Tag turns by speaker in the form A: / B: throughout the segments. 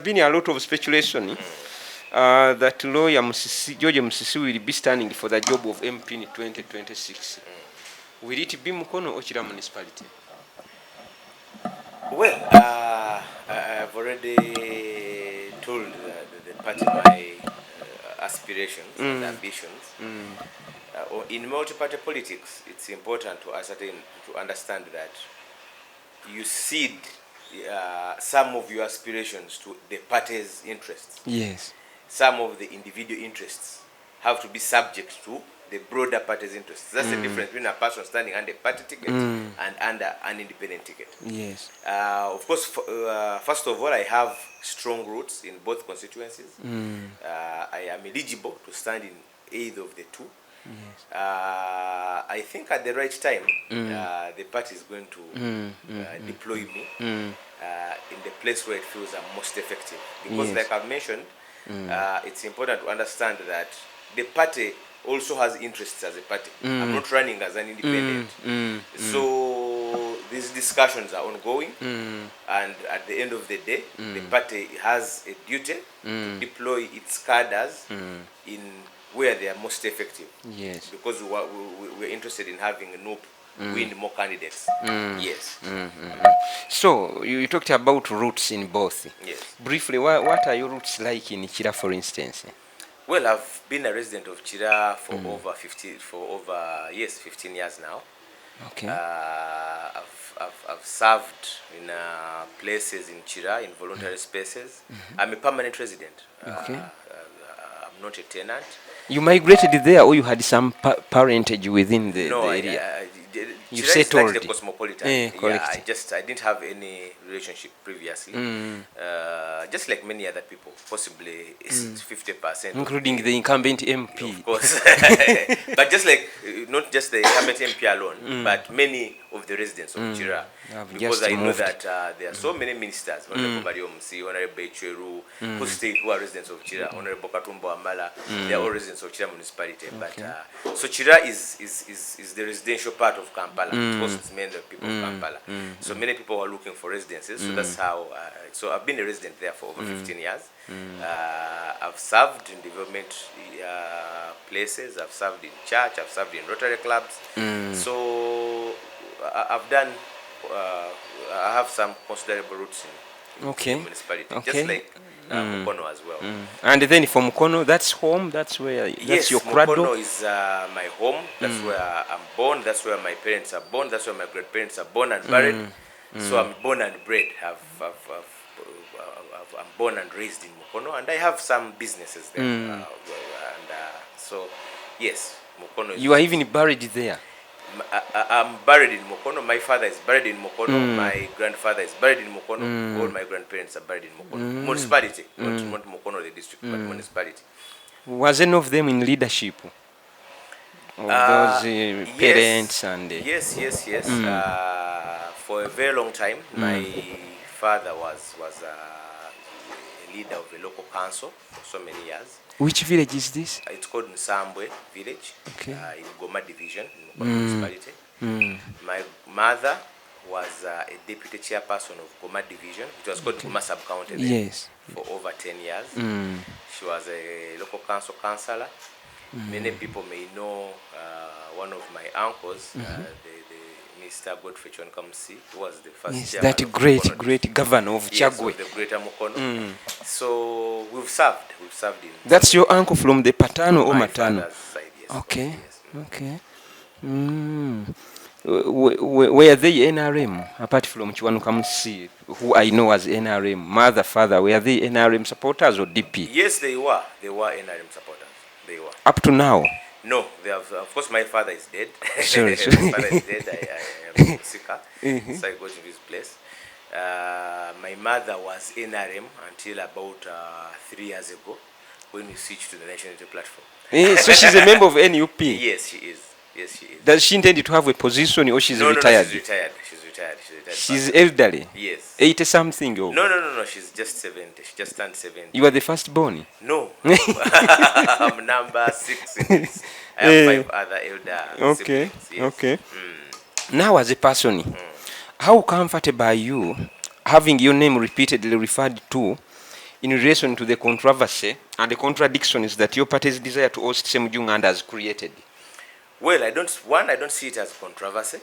A: Been a lot of speculation that lawyer George Musisi will be standing for the job of MP in 2026. Will it be Mukono or Kira Municipality?
B: Well, I've already told the party my aspirations and ambitions. In multi-party politics, it's important to understand that you cede some of your aspirations to the party's interests.
A: Yes.
B: Some of the individual interests have to be subject to the broader party's interests. That's the difference between a person standing under a party ticket and under an independent ticket.
A: Yes.
B: Of course, first of all, I have strong roots in both constituencies. I am eligible to stand in either of the two. Yes. I think at the right time, the party is going to deploy me in the place where it feels most effective. Because, like I've mentioned, it's important to understand that the party also has interests as a party. I'm not running as an independent. So these discussions are ongoing, and at the end of the day, the party has a duty to deploy its cadres in where they are most effective.
A: Yes.
B: Because we're interested in having NUP win more candidates. Yes.
A: So you talked about roots in both.
B: Yes.
A: Briefly, what are your roots like in Kira, for instance?
B: Well, I've been a resident of Kira for over 15 years now.
A: Okay.
B: I've served in places in Kira, in voluntary spaces. I'm a permanent resident.
A: Okay.
B: I'm not a tenant.
A: You migrated there, or you had some parentage within the area?
B: You
A: settled.
B: Like the cosmopolitan. I didn't have any relationship previously. Just like many other people, possibly 50%.
A: Including the incumbent MP.
B: Of course. But just like, not just the incumbent MP alone, but many of the residents of Kira. Because I know that there are so many ministers, Honorable Mariomsi, Honorable Cheru, who are residents of Kira, Honorable Katumbo Amala, they are all residents of Kira Municipality. But so Kira is the residential part of Kampala. Of course, it's mainly the people of Kampala. So many people are looking for residences. So that's how. So I've been a resident there for over 15 years. I've served in development places. I've served in church. I've served in Rotary clubs. So I've done. I have some considerable roots in the municipality, just like Mukono as well.
A: And then for Mukono, that's home. That's where. That's your cradle.
B: Mukono is my home. That's where I'm born. That's where my parents are born. That's where my grandparents are born and buried. So I'm born and bred. I'm born and raised in Mukono, and I have some businesses there. So yes, Mukono.
A: You are even buried there.
B: I'm buried in Mukono. My father is buried in Mukono. My grandfather is buried in Mukono. All my grandparents are buried in Mukono. Municipality, not Mukono the district, but municipality.
A: Was any of them in leadership? Of those parents and...
B: Yes. For a very long time, my father was a leader of the local council for so many years.
A: Which village is this?
B: It's called Nsambwe village, in Goma division, in Mukono Municipality. My mother was a deputy chairperson of Goma division. It was called Goma sub-county for over 10 years. She was a local council councillor. Many people may know one of my uncles, Mr. Godfrey Chonkamsi, who was the first chairman
A: that great governor of Chagwe.
B: Of the Greater Mukono. So we've served in...
A: That's your uncle from the paternal or maternal?
B: Side, yes.
A: Okay,
B: Yes.
A: okay. Were they NRM, apart from Chwanukamsi, who I know as NRM, mother, father, were they NRM supporters or DP?
B: Yes, they were. They were NRM supporters. They were.
A: Up to now?
B: No, they have, of course, my father is dead.
A: Sorry.
B: My father is dead. I am sick, so I go to his place. My mother was NRM until about 3 years ago when we switched to the National Unity Platform.
A: So she's a member of NUP?
B: Yes, she is.
A: Does she intend to have a position or she's retired?
B: No, she's retired.
A: She's elderly?
B: Yes.
A: 80 something? Or?
B: No, she's just 70. She just turned 70.
A: You are the first born?
B: No. I'm number 6 in this. I have 5 other elder siblings. Yes.
A: Okay. Now as a person, how comfortable are you having your name repeatedly referred to in relation to the controversy and the contradictions that your party's desire to host Semujju Nganda has created?
B: Well, I don't see it as controversy.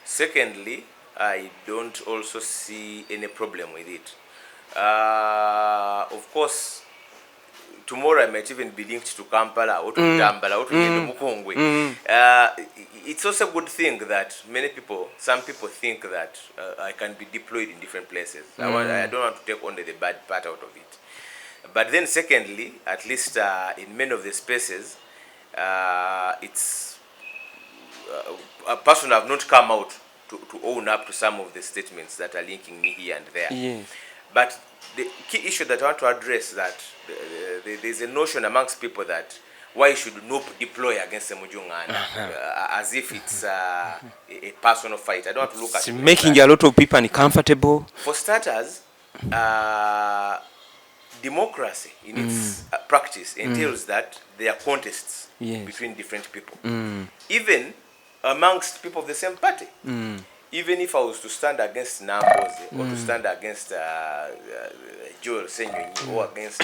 B: Secondly, I don't also see any problem with it. Of course, tomorrow I might even be linked to Kampala or to Tambala or to Mukongwe. It's also a good thing that some people think that I can be deployed in different places. I don't want to take only the bad part out of it. But then secondly, at least in many of the spaces, it's a person have not come out to own up to some of the statements that are linking me here and there.
A: Yes.
B: But the key issue that I want to address is that there's a notion amongst people that why should NUP deploy against Semujju Nganda as if it's a personal fight. I don't want to look at it.
A: Making a lot of people uncomfortable. For
B: starters, democracy in its practice entails that there are contests between different people. Even amongst people of the same party. Even if I was to stand against Nambooze or to stand against George Musisi or against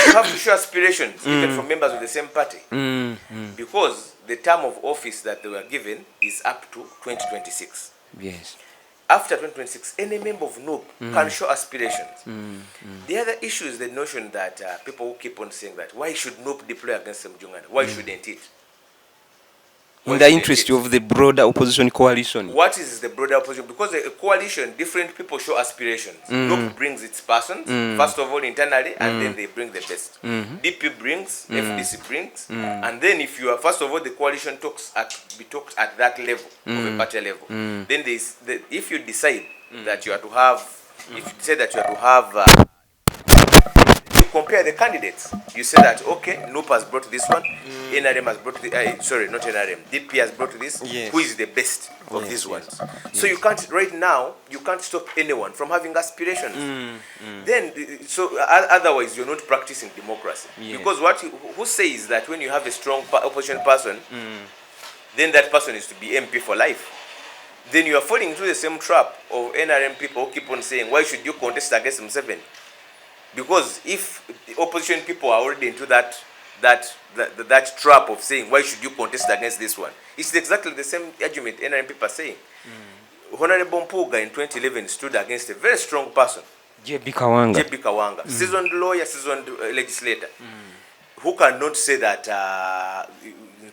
B: you have to show aspirations even from members of the same party. Because the term of office that they were given is up to 2026.
A: Yes.
B: After 2026, any member of NUP can show aspirations. The other issue is the notion that people who keep on saying that why should NUP deploy against Semujju Nganda? Why shouldn't it?
A: In the interest of the broader opposition coalition.
B: What is the broader opposition? Because a coalition, different people show aspirations. NUP brings its persons, first of all internally, and then they bring the best. DP brings, FDC brings, and then if you are, first of all, the coalition talks at that level, of a party level. Then if you decide that you are to have, you compare the candidates. You say that, okay, NUP has brought this one, NRM has brought not NRM, DP has brought this.
A: Yes.
B: Who is the best of these ones? So you can't, right now, you can't stop anyone from having aspirations. Then, so otherwise you're not practicing democracy. Because who says that when you have a strong opposition person, then that person is to be MP for life? Then you are falling into the same trap of NRM people who keep on saying, why should you contest against Museveni? Because if the opposition people are already into that trap of saying, why should you contest against this one? It's exactly the same argument NRM people are saying. Honorable Mpuga in 2011 stood against a very strong person.
A: JB Kawanga.
B: Seasoned lawyer, seasoned legislator. Who cannot say that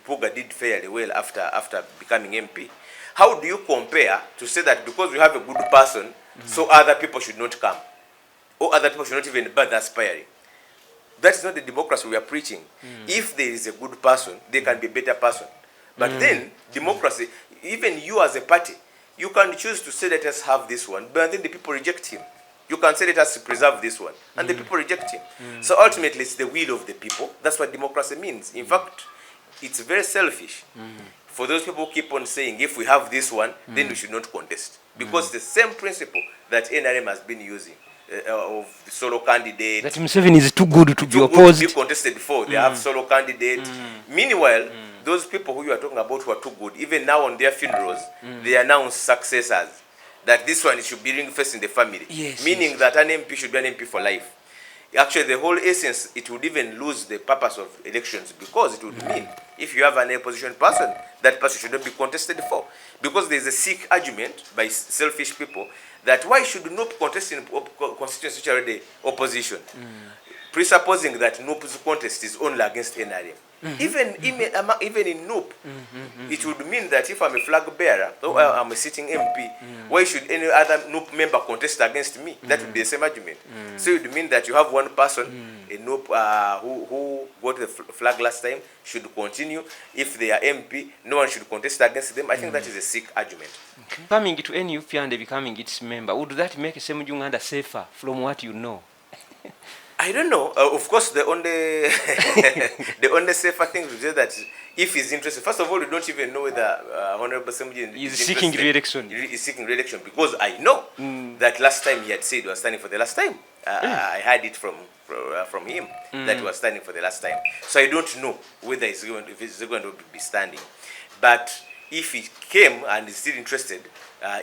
B: Mpuga did fairly well after becoming MP? How do you compare to say that because we have a good person, so other people should not come? Or other people should not even bother aspiring? That is not the democracy we are preaching. If there is a good person, there can be a better person. But then, democracy, even you as a party, you can choose to say, let us have this one, but then the people reject him. You can say, let us preserve this one, and the people reject him. So ultimately, it's the will of the people. That's what democracy means. In fact, it's very selfish. For those people who keep on saying, if we have this one, then we should not contest. Because the same principle that NRM has been using, of the solo candidate.
A: That Museveni is too good to be opposed.
B: To be contested before. They have solo candidate. Meanwhile, those people who you are talking about who are too good, even now on their funerals, they announce successors. That this one should be ring-fenced in the family. Meaning that an MP should be an MP for life. Actually, the whole essence, it would even lose the purpose of elections, because it would mean if you have an opposition person, that person should not be contested for. Because there is a sick argument by selfish people that why should NUP contest in constituency which are already opposition? Presupposing that NUP's contest is only against NRM. Even in NUP, it would mean that if I'm a flag bearer, or I'm a sitting MP, why should any other NUP member contest against me? That would be the same argument. So it would mean that you have one person, a NUP who got the flag last time, should continue. If they are MP, no one should contest against them. I think that is a sick argument.
A: Coming to NUP and becoming its member, would that make Semujju Nganda safer from what you know?
B: I don't know. Of course, the only the only safer thing to say that if he's interested, first of all, we don't even know whether Honorable Semujju
A: is seeking re-election.
B: He's seeking re-election, because I know that last time he had said he was standing for the last time. I heard it from him that he was standing for the last time. So I don't know whether he's going to be standing. But if he came and is still interested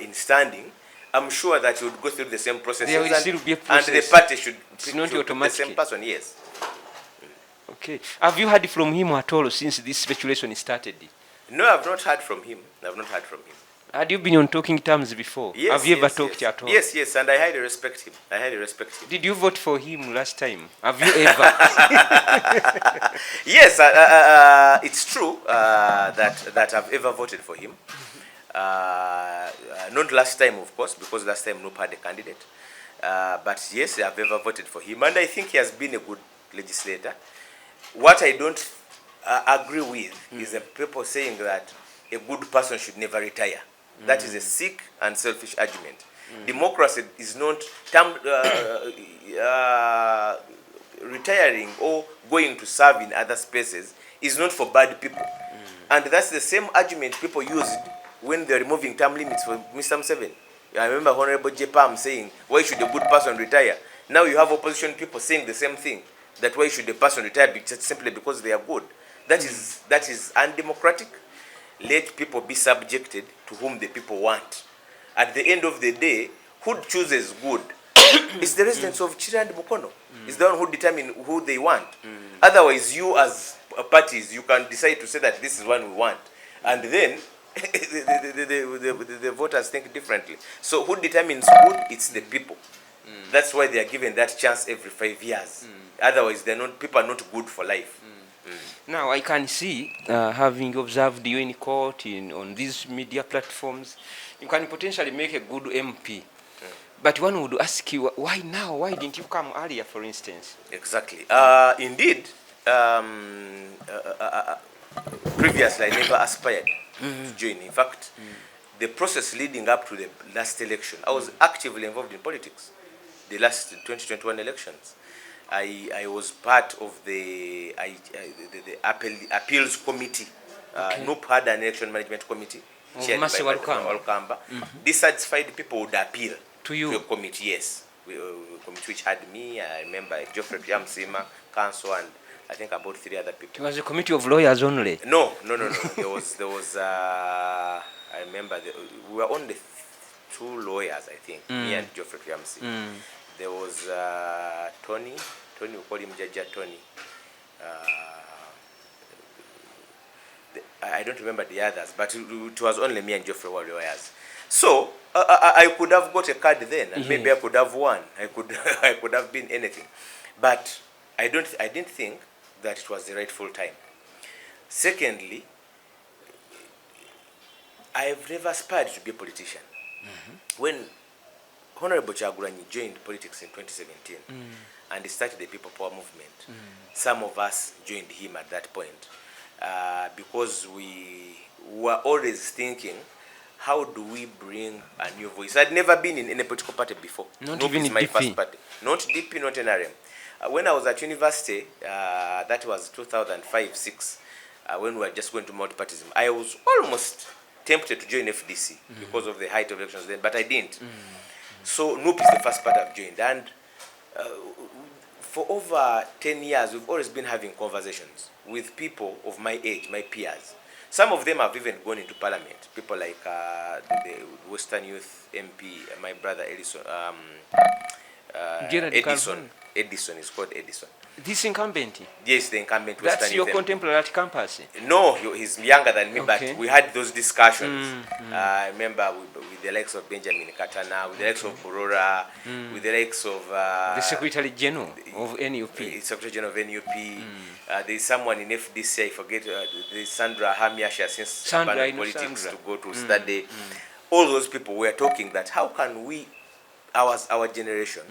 B: in standing, I'm sure that you would go through the same process.
A: There will still be a process.
B: And the party should
A: not
B: pick the same person, yes.
A: Okay. Have you heard from him at all since this speculation started?
B: No, I've not heard from him. I've not heard from him.
A: Had you been on talking terms before?
B: Yes,
A: have you ever talked at all?
B: Yes, yes, and I highly respect him. I highly respect him.
A: Did you vote for him last time? Have you ever?
B: Yes, it's true that I've ever voted for him. Not last time, of course, because last time NUP had a candidate. But yes, I've ever voted for him, and I think he has been a good legislator. What I don't agree with is the people saying that a good person should never retire. That is a sick and selfish argument. Democracy is not retiring or going to serve in other spaces is not for bad people. And that's the same argument people used when they're removing term limits for Mr. Museveni. I remember Honorable J. Palm saying, why should a good person retire? Now you have opposition people saying the same thing, that why should a person retire simply because they are good. That is undemocratic. Let people be subjected to whom the people want. At the end of the day, who chooses good? It's the residents of Kira and Mukono. It's the one who determine who they want. Otherwise, you as parties, you can decide to say that this is one we want. And then the voters think differently. So who determines good? It's the people. That's why they are given that chance every 5 years. Otherwise, people are not good for life.
A: Now, I can see, having observed you in court, on these media platforms, you can potentially make a good MP. But one would ask you, why now? Why didn't you come earlier, for instance?
B: Exactly. Indeed, previously I never aspired to join. In fact, the process leading up to the last election, I was actively involved in politics. The last 2021 elections. I was part of the appeals committee. NUP had an election management committee chaired by Olkamba. Dissatisfied people would appeal to a committee, yes. A committee which had me, I remember Geoffrey Yamsima, council, and I think about 3 other people.
A: It was a committee of lawyers only?
B: No. there was I remember, we were only 2 lawyers, I think, me and Geoffrey Yamsima. There was Tony, we call him Jaja Tony. I don't remember the others, but it was only me and Geoffrey were lawyers. So I could have got a card then, and maybe I could have won. I could have been anything, but I didn't think that it was the rightful time. Secondly, I have never aspired to be a politician. When Honorable Chagulanyi joined politics in 2017 and he started the People Power movement, some of us joined him at that point because we were always thinking, how do we bring a new voice? I'd never been in any political party before.
A: Not even in
B: my
A: DP.
B: First party. Not DP, not NRM. When I was at university, that was 2005-06, when we were just going to multipartyism, I was almost tempted to join FDC because of the height of elections then, but I didn't. So NUP is the first part I've joined, and for over 10 years we've always been having conversations with people of my age, my peers. Some of them have even gone into parliament. People like the Western Youth MP, my brother Edison. Edison is called Edison.
A: This incumbent?
B: Yes, the incumbent.
A: That's
B: Western
A: your
B: Youth
A: contemporary at campus?
B: No, he's younger than me, but we had those discussions. I remember with the likes of Benjamin Katana, with the likes of Burora, with the likes of...
A: the Secretary General of NUP.
B: Secretary General of NUP. There's someone in FDC, I forget, there's Sandra Hamia, she has since abandoned politics to go to study. All those people were talking that how can we, our generation,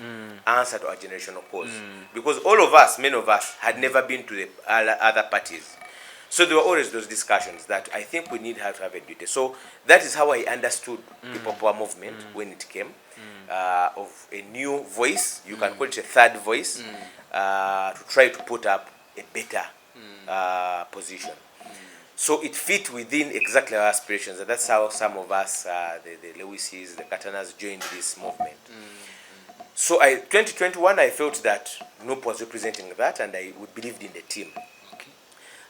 B: answer to our generational cause? Because all of us, many of us, had never been to the other parties. So there were always those discussions that I think we need to have a duty. So that is how I understood the Power movement when it came, of a new voice, you can call it a third voice, to try to put up a better position. So it fit within exactly our aspirations, and that's how some of us, the Lewises, the Katanas, joined this movement. So 2021, I felt that NUP was representing that, and I believed in the team.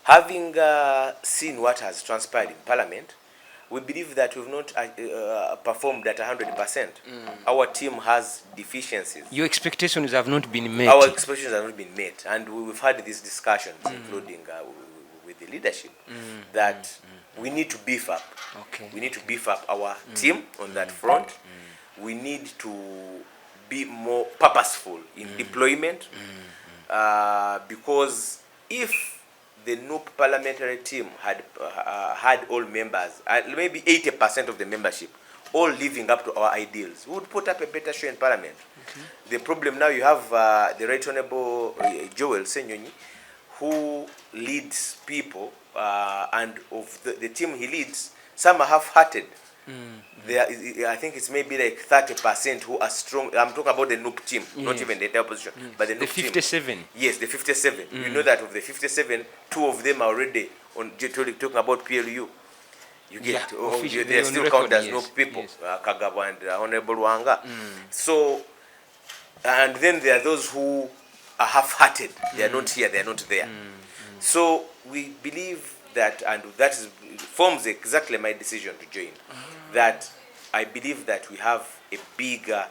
B: Having seen what has transpired in Parliament, we believe that we've not performed at 100%. Our team has deficiencies.
A: Your expectations have not been met.
B: Our expectations have not been met, and we've had these discussions, including with the leadership, that we need to beef up.
A: Okay.
B: We need to beef up our team on that front. We need to be more purposeful in deployment, because if the NUP parliamentary team had had all members, maybe 80% of the membership, all living up to our ideals, we would put up a better show in Parliament. The problem now, you have the Right Honourable Joel Senyonyi, who leads people, and of the team he leads, some are half-hearted. I think it's maybe like 30% who are strong. I'm talking about the NUP team, not even the entire opposition, but the NUP
A: 57.
B: Team. Yes, the 57. You know that of the 57, 2 of them are already on talking about PLU. You get, they are still counted as NUP people, Kagabo and Honorable Wanga. So, and then there are those who are half-hearted. They are not here, they are not there. So we believe that, and that forms exactly my decision to join, that I believe that we have a bigger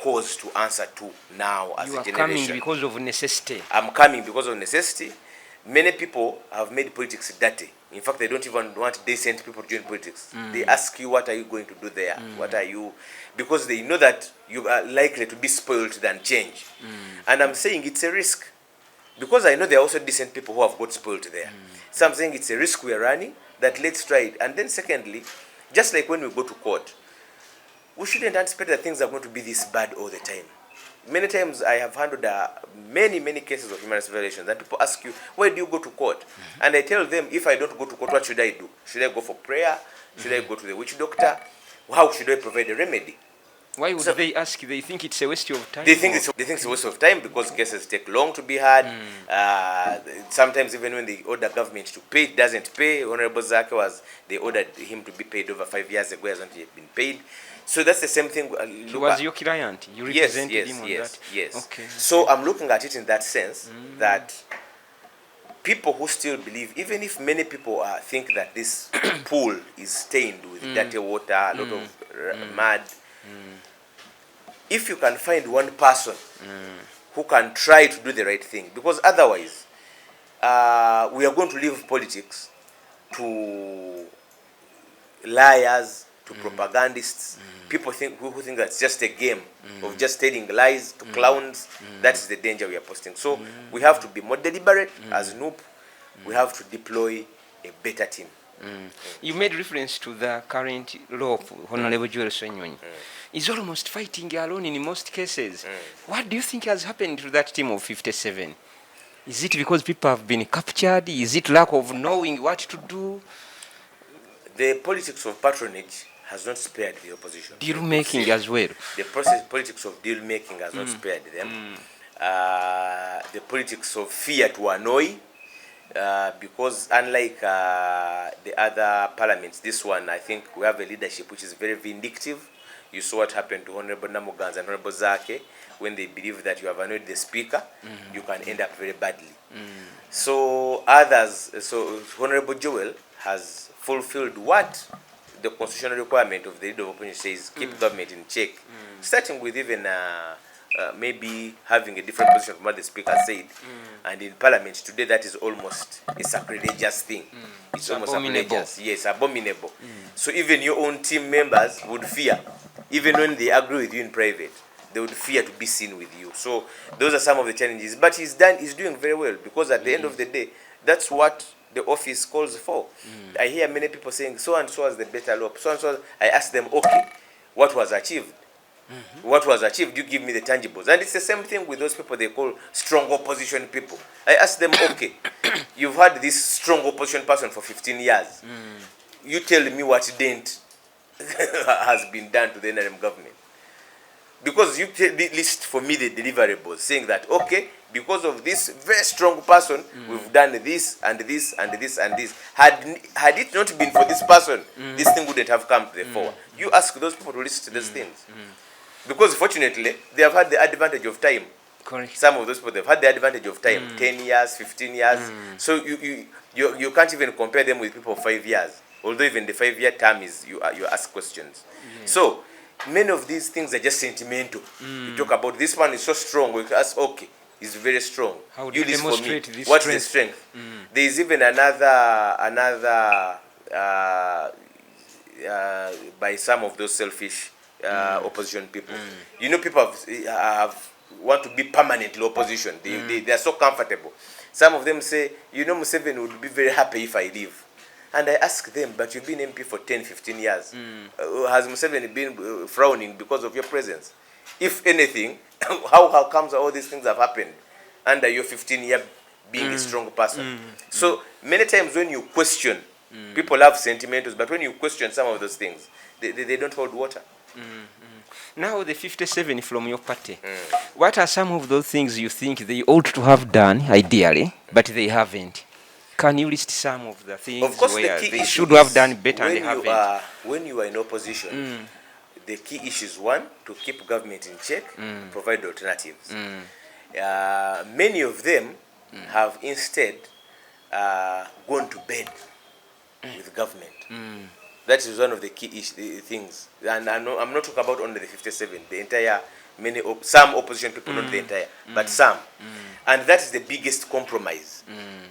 B: cause to answer to now as a generation.
A: You are coming because of necessity. I'm
B: coming because of necessity. Many people have made politics dirty. In fact, they don't even want decent people to join politics. They ask you, what are you going to do there? What are you... Because they know that you are likely to be spoiled than change. And I'm saying it's a risk. Because I know there are also decent people who have got spoiled there. So I'm saying it's a risk we are running, that let's try it. And then secondly, just like when we go to court, we shouldn't anticipate that things are going to be this bad all the time. Many times I have handled many cases of human rights violations, and people ask you, why do you go to court? And I tell them, if I don't go to court, what should I do? Should I go for prayer? Should I go to the witch doctor? How should I provide a remedy?
A: Why would they ask? They think it's a waste of time?
B: They think it's a waste of time because cases take long to be heard. Sometimes even when they order government to pay, it doesn't pay. Honorable Zake they ordered him to be paid over 5 years ago, hasn't yet been paid. So that's the same thing.
A: He was your client. You represented him on that.
B: Yes.
A: Okay.
B: So I'm looking at it in that sense, that people who still believe, even if many people think that this pool is stained with dirty water, a lot of mud, if you can find one person who can try to do the right thing, because otherwise we are going to leave politics to liars, to propagandists, people who think that's just a game of just telling lies to clowns. That is the danger we are posting. So we have to be more deliberate as NUP. We have to deploy a better team.
A: You made reference to the current law of Honorable Joel Senyonyi. He's almost fighting alone in most cases. What do you think has happened to that team of 57? Is it because people have been captured? Is it lack of knowing what to do?
B: The politics of patronage has not spared the opposition.
A: Deal making as well.
B: The politics of deal making has not spared them. The politics of fear to annoy, because unlike the other parliaments, this one, I think we have a leadership which is very vindictive. You saw what happened to Honorable Nambooze and Honorable Zake. When they believe that you have annoyed the speaker, you can end up very badly. So Honorable Joel has fulfilled what the constitutional requirement of the leader of opposition says: keep government in check, starting with even maybe having a different position from what the speaker said. And in parliament today, that is almost a sacrilegious thing. It's almost
A: abominable.
B: Sacrilegious. Yes, abominable. So even your own team members would fear, even when they agree with you in private, they would fear to be seen with you. So those are some of the challenges. But he's doing very well, because at the end of the day, that's what the office calls for. I hear many people saying, so and so was the better law. So and so. I ask them, okay, what was achieved? What was achieved? You give me the tangibles. And it's the same thing with those people they call strong opposition people. I ask them, okay, you've had this strong opposition person for 15 years. You tell me what dent has been done to the NRM government. Because you list for me the deliverables, saying that, okay, because of this very strong person, we've done this and this and this and this. Had it not been for this person, this thing wouldn't have come to the fore. You ask those people to list those things. Because fortunately, they have had the advantage of time.
A: Correct.
B: Some of those people, they've had the advantage of time, 10 years, 15 years. So you can't even compare them with people of 5 years. Although even the 5-year term is you ask questions. So many of these things are just sentimental. You talk about this one is so strong. We ask, okay, it's very strong.
A: How do you demonstrate this
B: What's
A: strength?
B: the strength? There is even another by some of those selfish opposition people. You know, people have want to be permanently opposition. They are so comfortable. Some of them say, you know, Museveni would be very happy if I leave. And I ask them, but you've been MP for 10, 15 years. Has Museveni been frowning because of your presence? If anything, how comes all these things have happened under your 15-year being a strong person? So many times when you question, people have sentimentals, but when you question some of those things, they don't hold water.
A: Now the 57 from your party, what are some of those things you think they ought to have done, ideally, but they haven't? Can you list some of the things
B: of course,
A: where
B: the key
A: they should have done better and they haven't?
B: When you are in opposition, the key issue is, one, to keep government in check, provide alternatives. Many of them have instead gone to bed with government. That is one of the key things. And I'm not talking about only the 57, the entire, some opposition people, not the entire, but some. And that is the biggest compromise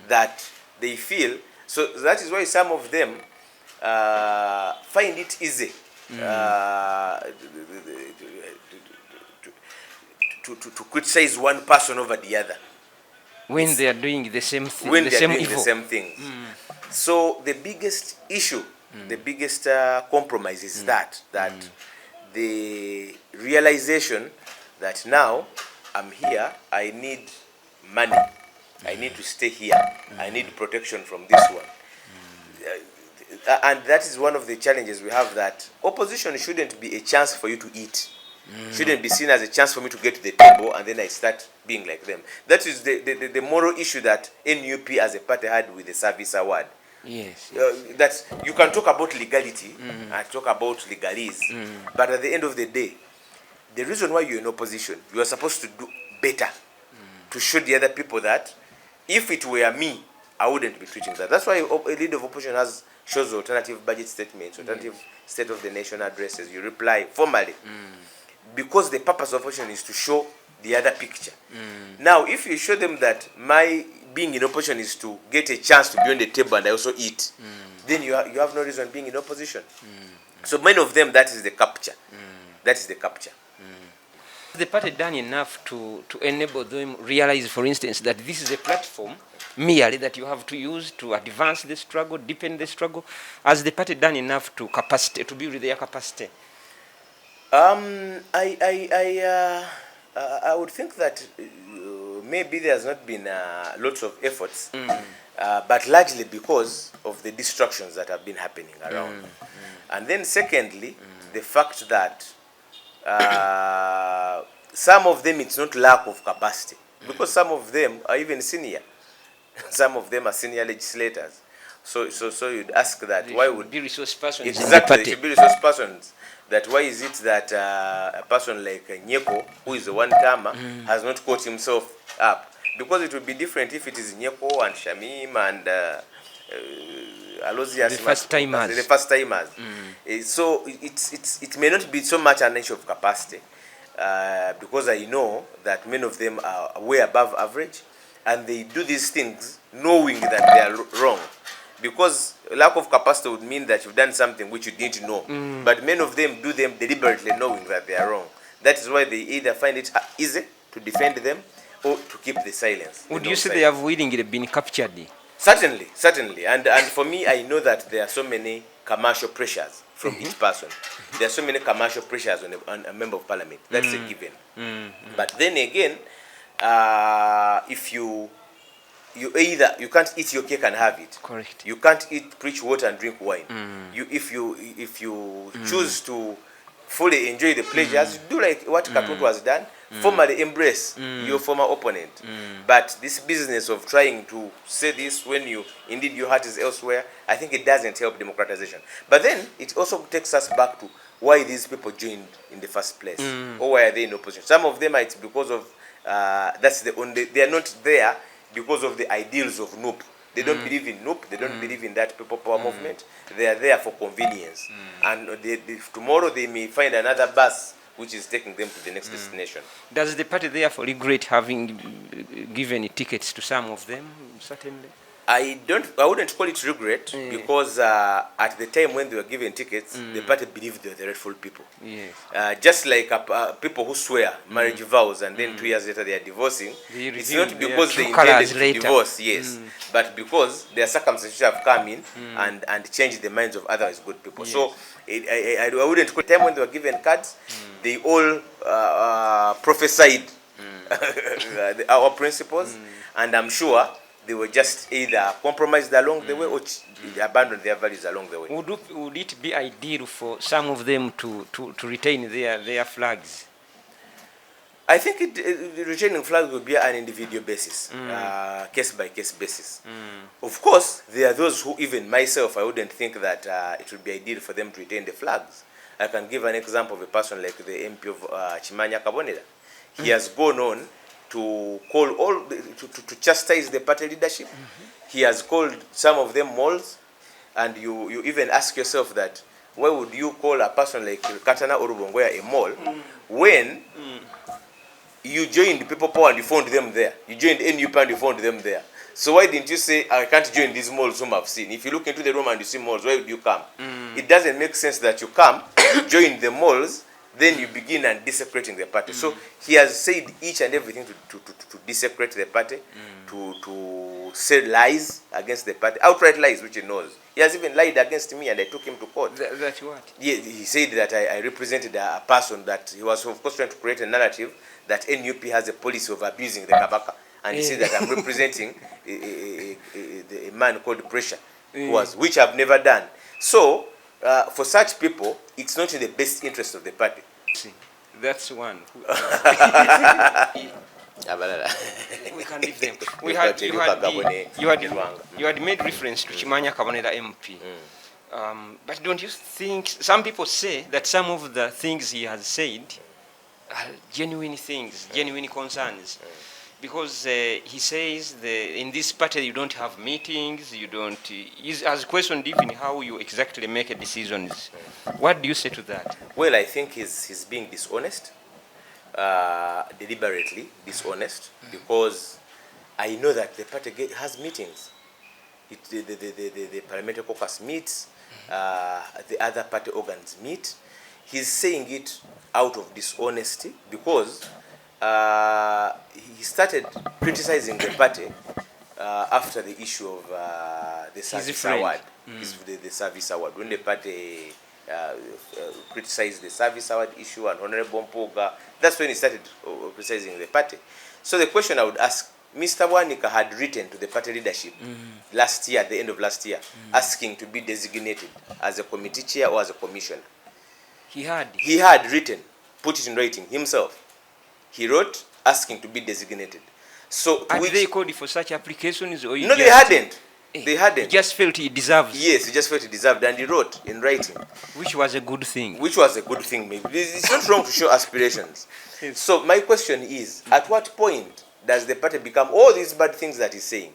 B: that they feel. So that is why some of them find it easy to criticize one person over the other.
A: When they are doing the same thing,
B: when they are doing the same things. So the biggest issue, the biggest compromise is that the realization that now I'm here, I need money, I need to stay here, I need protection from this one. And that is one of the challenges we have, that opposition shouldn't be a chance for you to eat. Shouldn't be seen as a chance for me to get to the table and then I start being like them. That is the moral issue that NUP as a party had with the service award.
A: Yes.
B: That you can talk about legality and talk about legalese, but at the end of the day, the reason why you're in opposition, you are supposed to do better, to show the other people that if it were me, I wouldn't be treating that. That's why a leader of opposition shows alternative budget statements, alternative state of the nation addresses. You reply formally, because the purpose of opposition is to show the other picture. Now, if you show them that my being in opposition is to get a chance to be on the table and I also eat, then you have no reason being in opposition. So many of them, that is the capture. That is the capture.
A: The party done enough to enable them realize, for instance, that this is a platform merely that you have to use to advance the struggle, deepen the struggle? Has the party done enough to build their capacity?
B: I would think that maybe there has not been lots of efforts, but largely because of the distractions that have been happening around. And then secondly, the fact that some of them, it's not lack of capacity, because some of them are even senior. Some of them are senior legislators. So you'd ask that
A: They
B: why would
A: be resource persons?
B: Exactly, they should be resource persons. That why is it that a person like Nyeko, who is a one-termer, has not caught himself up? Because it would be different if it is Nyeko and Shamim and Alozias,
A: the first timers.
B: The first timers. So it may not be so much an issue of capacity, because I know that many of them are way above average, and they do these things knowing that they are wrong. Because lack of capacity would mean that you've done something which you didn't know. But many of them do them deliberately knowing that they are wrong. That is why they either find it easy to defend them or to keep the silence.
A: Would you say they have willingly been captured?
B: Certainly, certainly. And for me, I know that there are so many commercial pressures from each person. There are so many commercial pressures on a member of parliament. That's a given. But then again, if you can't eat your cake and have it.
A: Correct.
B: You can't preach water and drink wine. If you choose to fully enjoy the pleasures, do like what Katuntu has done. Formally embrace your former opponent. But this business of trying to say this when indeed your heart is elsewhere, I think it doesn't help democratization. But then it also takes us back to why these people joined in the first place, or why are they in opposition. Some of them, it's because of they are not there because of the ideals of NUP. They don't believe in NUP. They don't believe in that people power movement. They are there for convenience. And tomorrow they may find another bus which is taking them to the next destination.
A: Does the party therefore regret having given tickets to some of them? Certainly.
B: I wouldn't call it regret, because at the time when they were given tickets, the party believed they were the rightful people.
A: Yes.
B: Just like people who swear marriage vows and then 2 years later they are divorcing. It's not because they intended to divorce, yes, but because their circumstances have come in and changed the minds of otherwise good people. Yes. So I wouldn't call it. The time when they were given cards, they all prophesied our principles, and I'm sure they were just either compromised along the way or abandoned their values along the way.
A: Would it be ideal for some of them to retain their flags?
B: I think retaining flags would be an individual basis, case-by-case basis. Of course, there are those who, even myself, I wouldn't think that it would be ideal for them to retain the flags. I can give an example of a person like the MP of Chimanya Kabonera. He has gone on to call to chastise the party leadership. He has called some of them moles, and you even ask yourself that why would you call a person like Katana Orubongwea a mole when you joined People Power and you found them there? You joined NUP and you found them there. So why didn't you say, I can't join these moles whom I've seen? If you look into the room and you see moles, why would you come? It doesn't make sense that you come, join the moles, then you begin and desecrating the party. So he has said each and everything to desecrate the party, to say lies against the party, outright lies which he knows. He has even lied against me and I took him to court.
A: That's what?
B: He said that I represented a person, that he was of course trying to create a narrative that NUP has a policy of abusing the Kabaka. And he said that I'm representing a man called Pressure, which I've never done. So, for such people, it's not in the best interest of the party.
A: That's one. We can leave them. You had made reference to Chimanya Kabonera MP. But don't you think, some people say that some of the things he has said are genuine things, genuine concerns? Because he says in this party you don't have meetings, you don't. He has questioned even how you exactly make decisions. What do you say to that? Well,
B: I think he's being dishonest, deliberately dishonest, because I know that the party has meetings. The parliamentary caucus meets, the other party organs meet. He's saying it out of dishonesty because he started criticizing the party after the issue of the service award. The service award. When the party criticized the service award issue and Honorable Mpoga, that's when he started criticizing the party. So the question I would ask, Mr. Wanika had written to the party leadership last year, at the end of last year, asking to be designated as a committee chair or as a commissioner. He had written, put it in writing himself. He wrote asking to be designated. So
A: had they called for such applications? Or
B: no, they hadn't. They hadn't.
A: He just felt he deserved.
B: Yes, he just felt he deserved, and he wrote in writing.
A: Which was a good thing.
B: Which was a good thing, maybe. It's not wrong to show aspirations. So my question is, at what point does the party become all these bad things that he's saying?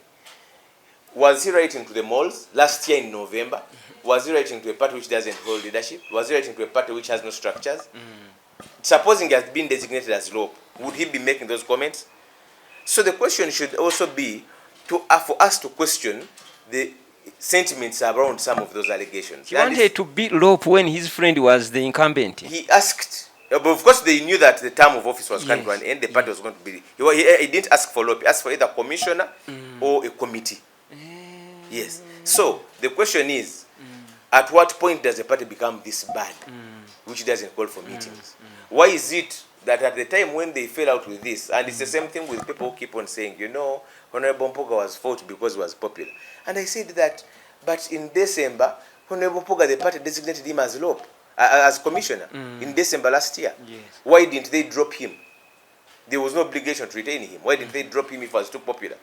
B: Was he writing to the malls last year in November? Was he writing to a party which doesn't hold leadership? Was he writing to a party which has no structures? Supposing he has been designated as LOP, would he be making those comments? So the question should also be for us to question the sentiments around some of those allegations.
A: He wanted to be LOP when his friend was the incumbent.
B: He asked, but of course they knew that the term of office was coming to an end, the party was going to be. He didn't ask for LOP, he asked for either commissioner or a committee. Yes. So the question is, at what point does the party become this bad, which doesn't call for meetings? Why is it that at the time when they fell out with this, and it's the same thing with people who keep on saying, you know, Honorable Mpoga was fought because he was popular. And I said that, but in December, Honorable Mpoga, the party designated him as LOP, as commissioner, in December last year. Yes. Why didn't they drop him? There was no obligation to retain him. Why didn't they drop him if he was too popular?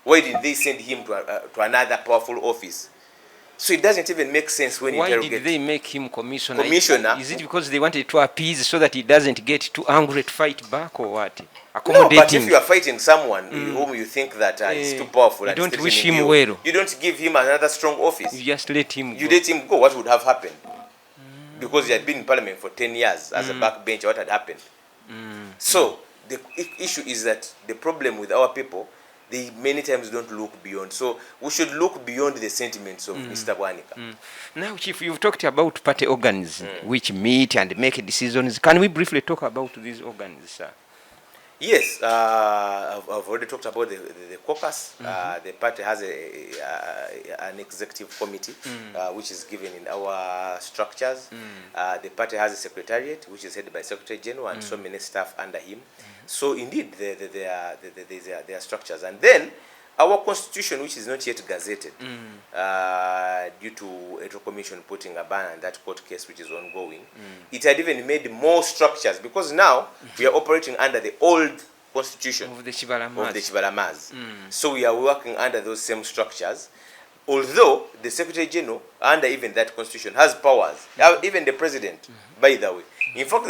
B: Why didn't they send him to another powerful office? So it doesn't even make sense when you interrogate.
A: Why did they make him commissioner?
B: Commissioner?
A: Is it because they wanted to appease so that he doesn't get too angry to fight back, or what?
B: No, but if you are fighting someone whom you think that is too powerful,
A: you
B: and
A: don't wish
B: threatening
A: him
B: you,
A: well.
B: you don't give him another strong office.
A: You just let him
B: You
A: go.
B: let him go. What would have happened? Because he had been in parliament for 10 years as a backbencher, what had happened? So the issue is that the problem with our people, they many times don't look beyond. So we should look beyond the sentiments of Mr. Bwanika.
A: Now, Chief, you've talked about party organs which meet and make decisions. Can we briefly talk about these organs, sir?
B: Yes, I've already talked about the caucus. The party has an executive committee, which is given in our structures. The party has a secretariat, which is headed by Secretary General and so many staff under him. So indeed, there are structures. And then our constitution, which is not yet gazetted, due to Electoral Commission putting a ban on that court case which is ongoing, it had even made more structures, because now we are operating under the old constitution
A: Of the Chibalamas.
B: So we are working under those same structures, although the Secretary General, under even that constitution, has powers, even the President, by the way. In fact,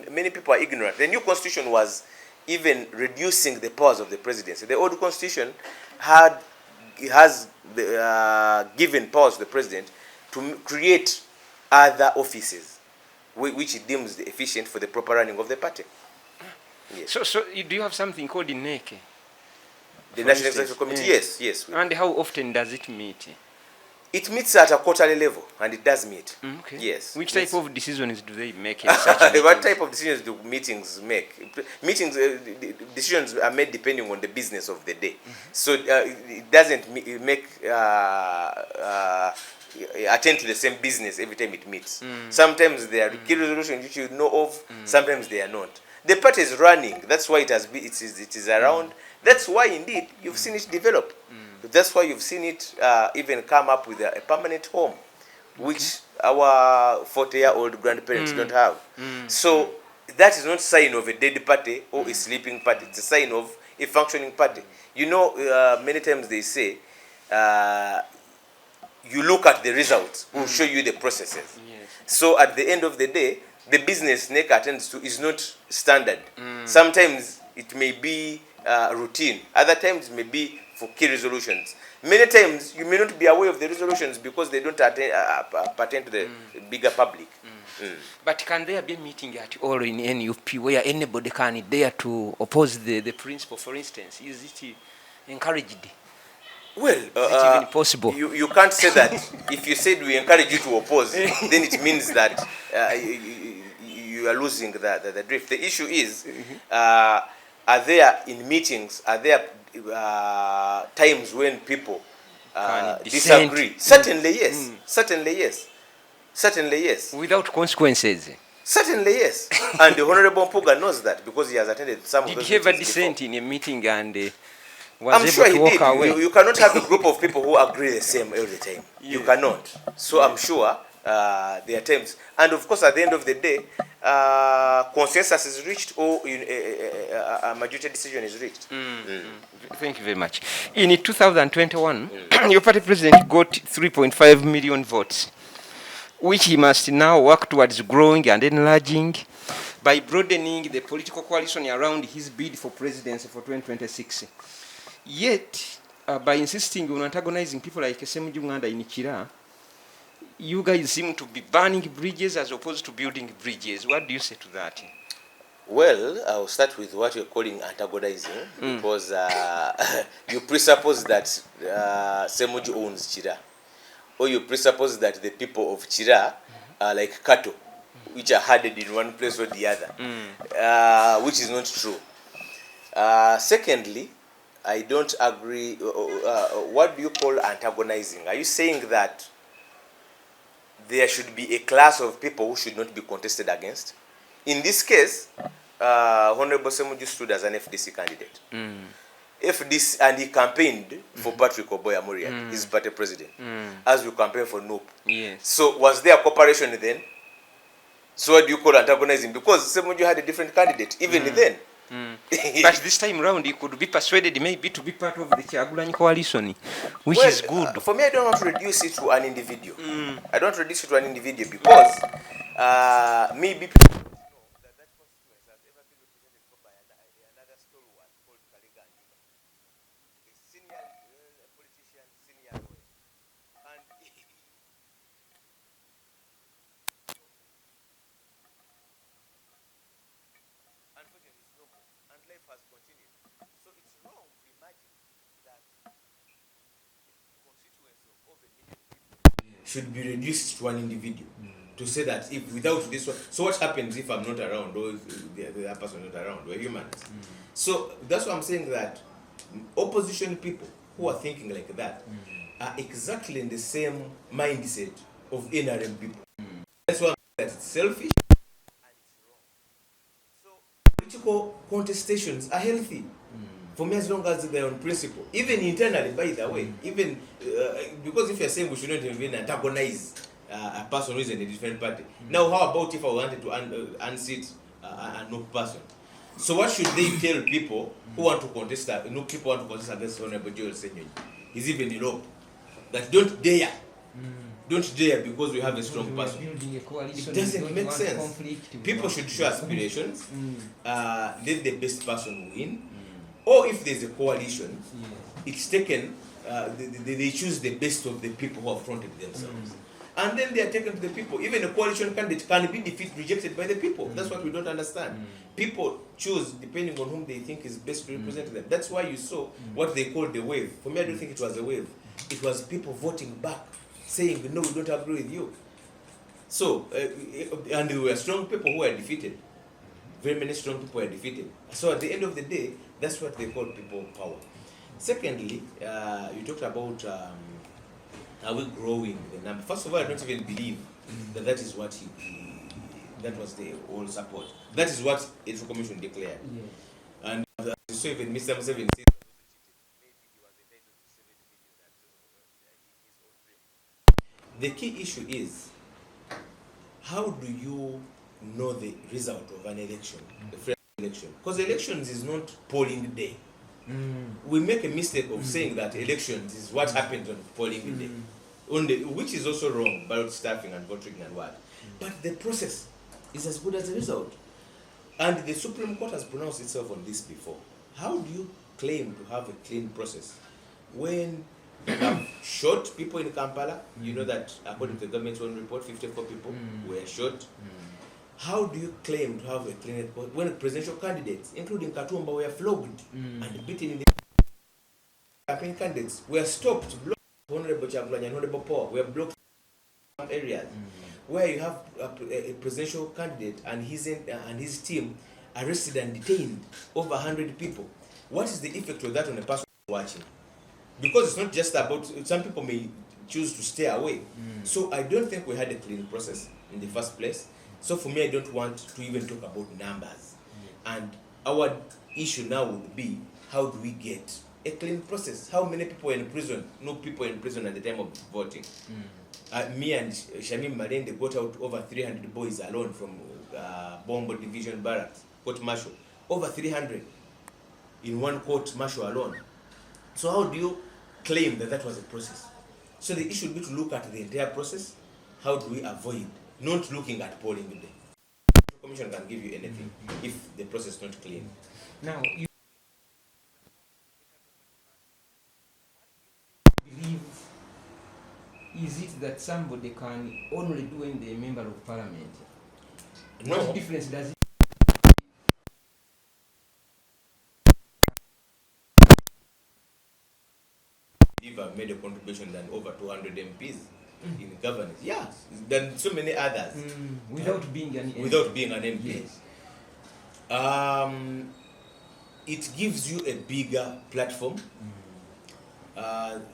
B: many people are ignorant. The new constitution was even reducing the powers of the presidency. The old constitution has given powers to the president to create other offices which it deems efficient for the proper running of the party. Yes.
A: So do you have something called the NEC?
B: The National Executive Committee, yes.
A: And how often does it meet?
B: It meets at a quarterly level, and it does meet.
A: Okay.
B: Yes.
A: Which type of decisions do they make in such
B: What type of decisions do meetings make? Meetings, decisions are made depending on the business of the day. So it doesn't make attend to the same business every time it meets. Sometimes there are key resolutions which you know of. Sometimes they are not. The party is running. That's why it is around. That's why indeed you've seen it develop. That's why you've seen it even come up with a permanent home, which our 40-year-old grandparents don't have. So that is not a sign of a dead party or a sleeping party. It's a sign of a functioning party. You know, many times they say, you look at the results, we'll show you the processes.
A: Yes.
B: So at the end of the day, the business NEC attends to is not standard. Sometimes it may be routine. Other times it may be for key resolutions. Many times you may not be aware of the resolutions because they don't pertain to the bigger public.
A: But can there be a meeting at all in NUP where anybody can dare to oppose the principle, for instance? Is it encouraged?
B: Well,
A: is it even possible?
B: You can't say that. If you said we encourage you to oppose, then it means that you are losing the drift. The issue is, are there in meetings, are there times when people disagree? Certainly yes. Certainly yes. Certainly yes.
A: Without consequences?
B: Certainly yes. And the Honorable Mpuga knows that because he has attended some of those meetings.
A: Did he ever dissent in a meeting and was
B: I'm
A: able
B: sure
A: to
B: he
A: walk
B: did.
A: away?
B: You cannot have a group of people who agree the same all the time.
A: Yes.
B: You cannot. So I'm sure there are times. And of course, at the end of the day, consensus is reached or a majority decision is reached.
A: Thank you very much. In 2021, your party president got 3.5 million votes, which he must now work towards growing and enlarging by broadening the political coalition around his bid for presidency for 2026. Yet, by insisting on antagonizing people like Semujju Nganda in Kira, you guys seem to be burning bridges as opposed to building bridges. What do you say to that?
B: Well, I'll start with what you're calling antagonizing, because you presuppose that Semujju owns Kira, or you presuppose that the people of Kira are like cattle, which are herded in one place or the other, which is not true. Secondly, I don't agree. What do you call antagonizing? Are you saying that there should be a class of people who should not be contested against? In this case, Honorable Semujju stood as an FDC candidate. FDC, and he campaigned for Patrick Oboya Muria, his party president, as we campaign for NUP.
A: Yes.
B: So was there cooperation then? So what do you call antagonizing? Because Semujju had a different candidate even then.
A: But this time round, you could be persuaded maybe to be part of the Kyagulanyi coalition, which is good.
B: For me, I don't want to reduce it to an individual. I don't reduce it to an individual because maybe people don't know that that constituency has ever been represented by another stalwart called Kalega Andiba, a senior politician, senior lawyer. And unfortunately, it's no more. And life has continued. So it's wrong to imagine that constituency of over a million people should be reduced to an individual. To say that if without this one, so what happens if I'm not around or if the other person is not around? We're humans. So that's why I'm saying that opposition people who are thinking like that are exactly in the same mindset of NRM people. That's why I'm saying that it's selfish and it's wrong. So political contestations are healthy. For me, as long as they're on principle, even internally, by the way, even because if you're saying we shouldn't even antagonize a person who is in a different party. Now, how about if I wanted to unseat a NUP person? So what should they tell people who want to contest, people want to contest against Honorable George Musisi? He's even in Europe. That don't dare. Don't dare because we have a strong person. It doesn't make sense. People should show aspirations. Let the best person win. Or if there's a coalition, it's taken, they choose the best of the people who have fronted themselves. And then they are taken to the people. Even a coalition candidate can be rejected by the people. That's what we don't understand. People choose depending on whom they think is best to represent them. That's why you saw what they called the wave. For me, I don't think it was a wave. It was people voting back, saying, no, we don't agree with you. So, and there were strong people who were defeated. Very many strong people were defeated. So at the end of the day, that's what they call people power. Secondly, you talked about are we growing the number? First of all, I don't even believe that that is what that was the whole support. That is what Electoral Commission declared. And as you saw, even Mr. Museveni said maybe he was entitled to 7 million at his own dream. The key issue is, how do you know the result of an election, the free election? Because elections is not polling day. We make a mistake of saying that elections is what happens on polling day, which is also wrong, ballot staffing and voting and what. But the process is as good as the result. And the Supreme Court has pronounced itself on this before. How do you claim to have a clean process when you have shot people in Kampala? You know that according to the government's own report, 54 people were shot. How do you claim to have a clean report when presidential candidates, including Katumba, were flogged and beaten in the campaign? Candidates were stopped, blocked. Honorable Kyagulanyi and Honorable Paul were blocked in some areas where you have a presidential candidate and his team arrested and detained over 100 people. What is the effect of that on a person watching? Because it's not just about, some people may choose to stay away. So I don't think we had a clean process in the first place. So for me, I don't want to even talk about numbers. And our issue now would be, how do we get a clean process? How many people were in prison? No people in prison at the time of voting. Me and Shamim Malende got out over 300 boys alone from Bombo Division Barracks, Court Martial. Over 300 in one court martial alone. So how do you claim that that was a process? So the issue would be to look at the entire process. How do we avoid not looking at polling day? The commission can give you anything if the process is not clean.
A: Now, you believe, is it that somebody can only do when they're a member of parliament?
B: No.
A: What difference does it?
B: If I've made a contribution than over 200 MPs in governance, yes, than so many others.
A: Without being an MP.
B: Without being an MP.
A: Yes.
B: It gives you a bigger platform.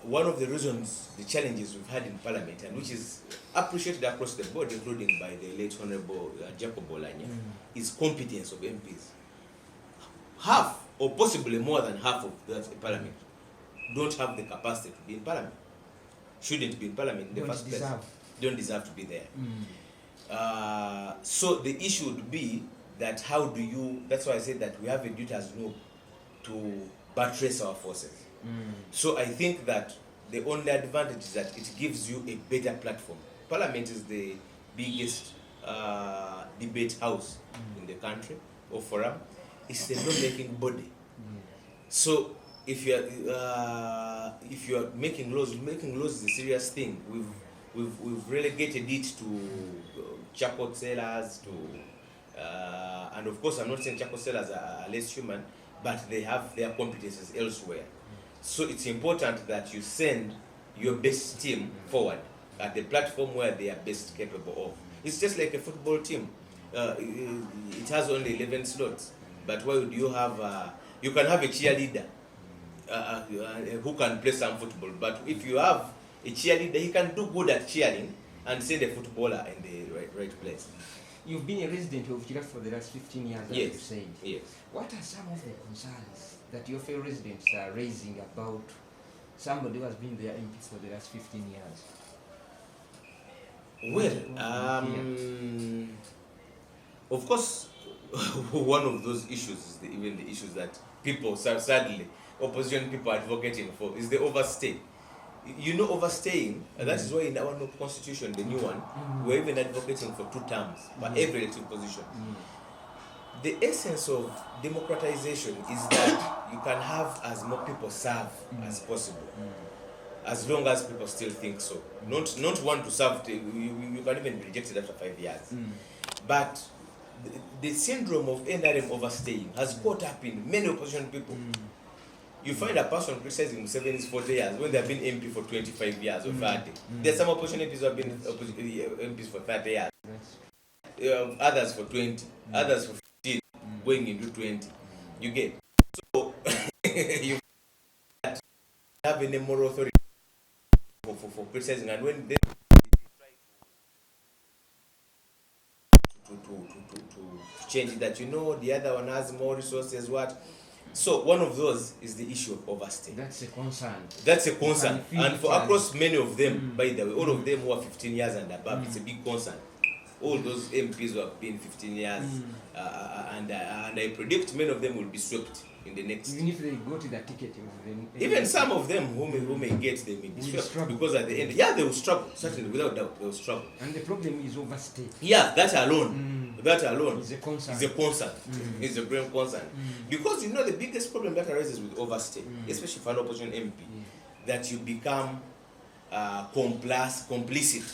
B: One of the reasons, the challenges we've had in Parliament, and which is appreciated across the board, including by the late Honorable Jacob Olanya, is competence of MPs. Half, or possibly more than half of that Parliament don't have the capacity to be in Parliament. Shouldn't be in Parliament in the first place. Don't deserve to be there. So the issue would be
C: that that's why I said that we have a duty as NUP to buttress our forces. So I think that the only advantage is that it gives you a better platform. Parliament is the biggest debate house in the country, or forum. It's the law-making body. So if you are making laws is a serious thing. We've relegated it to charcoal sellers, and of course I'm not saying charcoal sellers are less human, but they have their competences elsewhere. So it's important that you send your best team forward at the platform where they are best capable of. It's just like a football team. It has only 11 slots, but why would you have? You can have a cheerleader who can play some football, but if you have a cheerleader, he can do good at cheering and send a footballer in the right place.
A: You've been a resident of Kira for the last 15 years, as
C: yes.
A: you said.
C: Yes.
A: What are some of the concerns that your fellow residents are raising about somebody who has been their MP for the last 15 years?
C: Well, of course, one of those issues is even the issues that people, sadly, opposition people are advocating for, is the overstay. You know, overstaying, that is why in our NUP constitution, the new one, we're even advocating for 2 terms for every elected position. The essence of democratization is that you can have as more people serve as possible, as long as people still think so. Not want to serve, you can even be rejected after 5 years. But the syndrome of NRM overstaying has caught up in many opposition people. You find a person criticizing Museveni's 40 years when they have been MP for 25 years or 30. There are some opposition MPs who have been MPs for 30 years. Others for 20, others for 15, going into 20. You get. So, you have any moral authority for criticizing, and when they to change that, the other one has more resources, what? So one of those is the issue of overstay.
A: That's a concern.
C: That's a concern. And for across many of them, by the way, all of them who are 15 years and above, it's a big concern. All those MPs who have been 15 years, and I predict many of them will be swept in the next.
A: Even if they go to the ticket,
C: even some of them who may get, they may be swept, because at the end, they will struggle. Certainly, without doubt, they will struggle.
A: And the problem is overstay.
C: Yeah, that alone is a concern. It's a great concern. Because the biggest problem that arises with overstay, especially for an opposition MP, that you become complicit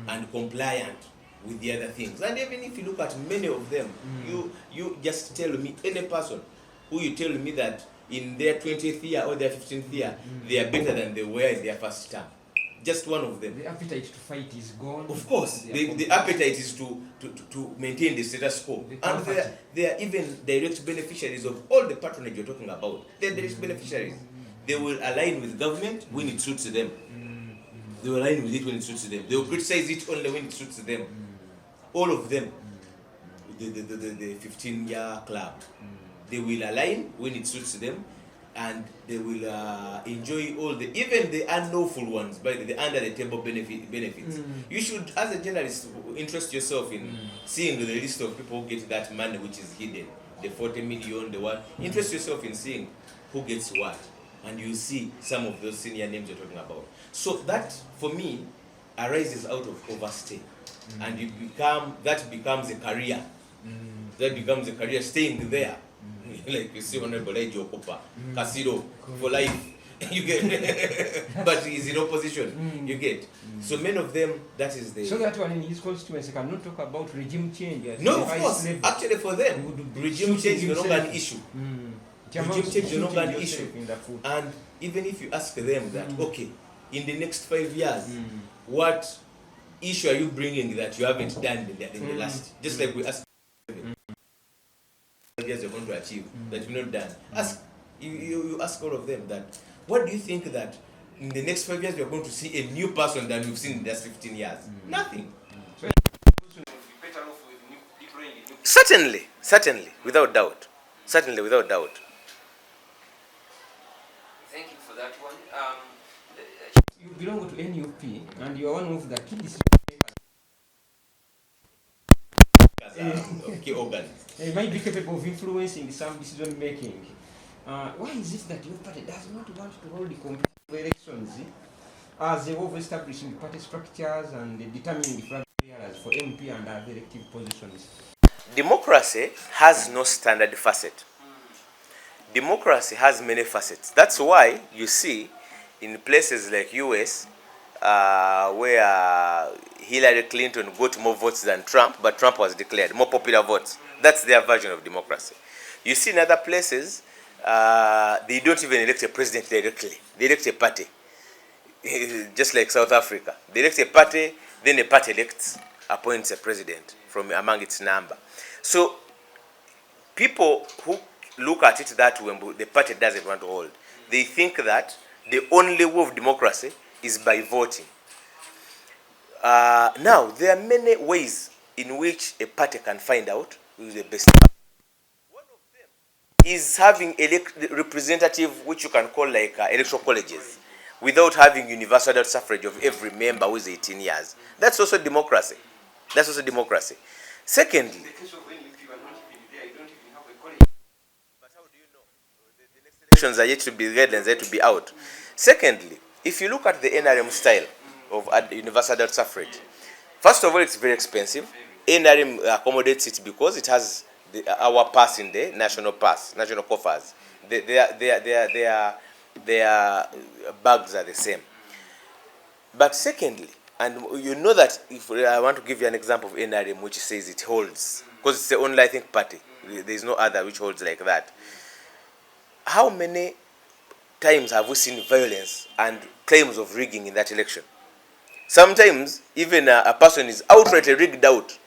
C: and compliant with the other things. And even if you look at many of them, you just tell me any person who you tell me that in their 20th year or their 15th year, they are better than they were in their first term. Just one of them.
A: The appetite to fight is gone.
C: Of course, the appetite is to maintain the status quo. And they are even direct beneficiaries of all the patronage you're talking about. They're direct beneficiaries. They will align with government when it suits them. They will align with it when it suits them. They will criticize it only when it suits them. All of them, the 15-year club, they will align when it suits them, and they will enjoy even the unlawful ones, by the under-the-table benefits. You should, as a journalist, interest yourself in seeing the list of people who get that money which is hidden, the 40 million, the what. Interest yourself in seeing who gets what, and you see some of those senior names you're talking about. So that, for me, arises out of overstay. And that becomes a career. That becomes a career, staying there. Like you see Honorable Ejo Kopa, Casino, for life. You get. But he's in opposition. You get. So many of them, that is the.
A: So that one in his constituency cannot talk about regime change.
C: No, of course. Actually, for them, regime change is no longer an issue. Regime change is no longer an issue. And even if you ask them that, okay, in the next 5 years, what issue are you bringing that you haven't done in the last? Just like we asked, 5 years you're going to achieve that you've not done. You ask all of them that, what do you think that in the next 5 years you're going to see a new person than we've seen in the last 15 years? Nothing.
B: Certainly, without doubt. Thank you
A: for that one. You belong to NUP, and you are one of the key decision makers.
C: key organ.
A: It might be capable of influencing some decision making. Why is it that your party does not want to hold the competitive elections as a way of establishing party structures and determining the flag bearers for MP and other elective positions?
B: Democracy has no standard facet. Democracy has many facets. That's why you see in places like US, where Hillary Clinton got more votes than Trump, but Trump was declared more popular votes. That's their version of democracy. You see in other places, they don't even elect a president directly. They elect a party. Just like South Africa. They elect a party, then a party elects, appoints a president from among its number. So people who look at it that way, the party doesn't want to hold, they think that the only way of democracy is by voting. Now, there are many ways in which a party can find out who is the best. One of them is having representative, which you can call like electoral colleges, without having universal suffrage of every member who is 18 years. That's also democracy. That's also democracy. Secondly, but how do you know? The next elections are yet to be read and yet to be out. Secondly, if you look at the NRM style of universal suffrage, first of all, it's very expensive. NRM accommodates it because it has our pass in there, national pass, national coffers. Their bags are the same. But secondly, and you know that if I want to give you an example of NRM which says it holds, because it's the only, I think, party. There is no other which holds like that. How many times have we seen violence and claims of rigging in that election? Sometimes even a person is outrightly rigged out,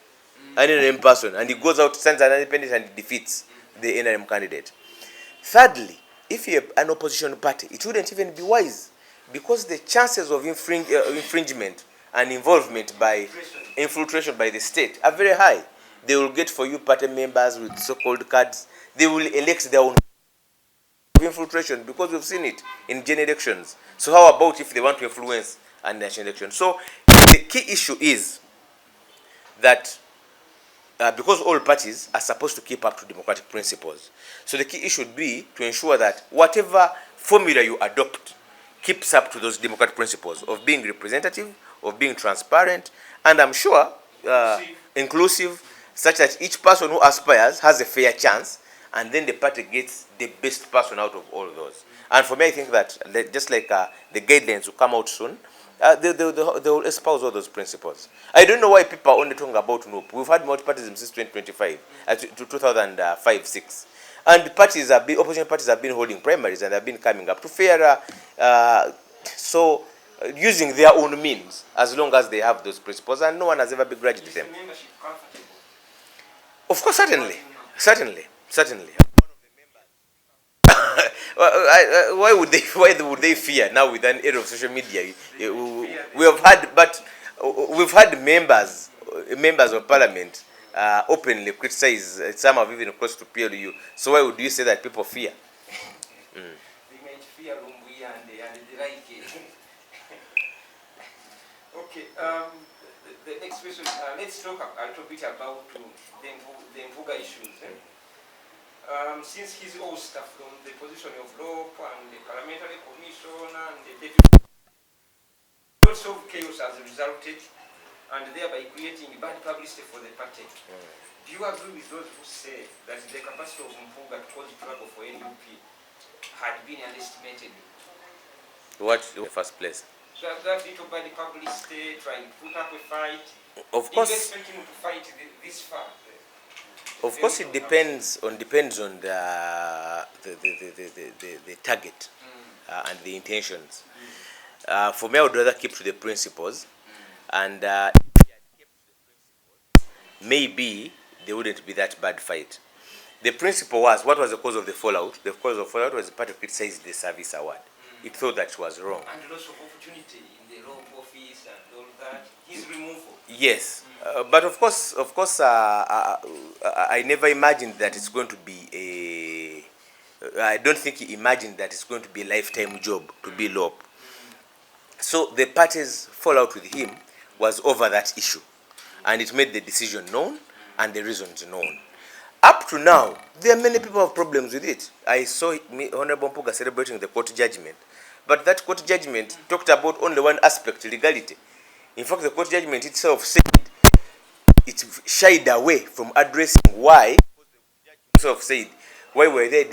B: an NRM person, and he goes out, sends an independent, and defeats the NRM candidate. Thirdly, if you're an opposition party, it wouldn't even be wise, because the chances of infringement and involvement by infiltration by the state are very high. They will get for you party members with so-called cards. They will elect their own infiltration, because we've seen it in general elections. So how about if they want to influence a national election? So the key issue is that because all parties are supposed to keep up to democratic principles, so the key issue should be to ensure that whatever formula you adopt keeps up to those democratic principles of being representative, of being transparent, and I'm sure inclusive, such that each person who aspires has a fair chance, and then the party gets the best person out of all of those. And for me, I think that just like the guidelines will come out soon, they will espouse all those principles. I don't know why people are only talking about NUP. We've had multipartyism since 2025, to 2005-6. And the parties have been, opposition parties have been holding primaries and have been coming up to fairer, using their own means, as long as they have those principles, and no one has ever begrudged them. Of course, certainly. Why would they fear now with an era of social media? We've had members of parliament openly criticize. Some have even crossed to PLU. So why would you say that people fear?
A: They might fear Lumbuya and the like. Okay. The next question. Let's talk a little bit about the Mvuga issues. Since he's all stuff from the position of LOP and the parliamentary commission and the deputy, lots of chaos has resulted, and thereby creating bad publicity for the party. Do you agree with those who say that the capacity of Mvuga to cause trouble for NUP had been underestimated?
B: What in the first place?
A: So that little bad publicity, trying to put up a fight.
B: Of course.
A: Do you expect him to fight this far?
B: Of course, it depends on the target and the intentions. For me, I would rather keep to the principles, and if he had kept to the principles, maybe there wouldn't be that bad fight. The principle was, what was the cause of the fallout? The cause of the fallout was the party criticized the service award. It thought that was wrong.
A: And loss of opportunity in the law office and all that. His removal.
B: Yes. But of course, I never imagined that it's going to be I don't think he imagined that it's going to be a lifetime job to be LOP. So the party's fallout with him was over that issue, and it made the decision known, and the reasons known. Up to now, there are many people who have problems with it. I saw Honorable Mpuga celebrating the court judgment, but that court judgment talked about only one aspect, legality. In fact, the court judgment itself said it shied away from addressing why. The judge himself said, why were they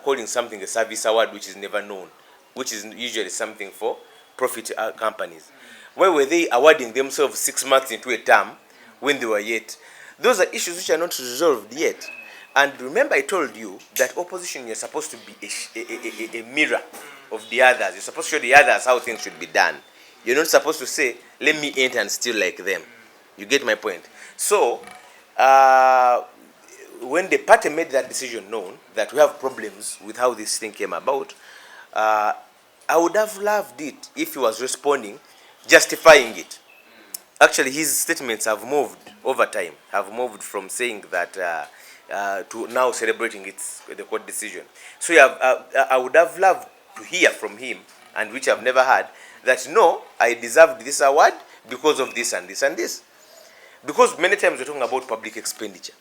B: calling something a service award which is never known, which is usually something for profit companies? Why were they awarding themselves 6 months into a term when they were yet? Those are issues which are not resolved yet. And remember, I told you that opposition, you're supposed to be a mirror of the others. You're supposed to show the others how things should be done. You're not supposed to say, let me enter and steal like them. You get my point? So, when the party made that decision known, that we have problems with how this thing came about, I would have loved it if he was responding, justifying it. Actually, his statements have moved over time, have moved from saying that to now celebrating the court decision. So I would have loved to hear from him, and which I've never had, that no, I deserved this award because of this and this and this. Because many times we're talking about public expenditure.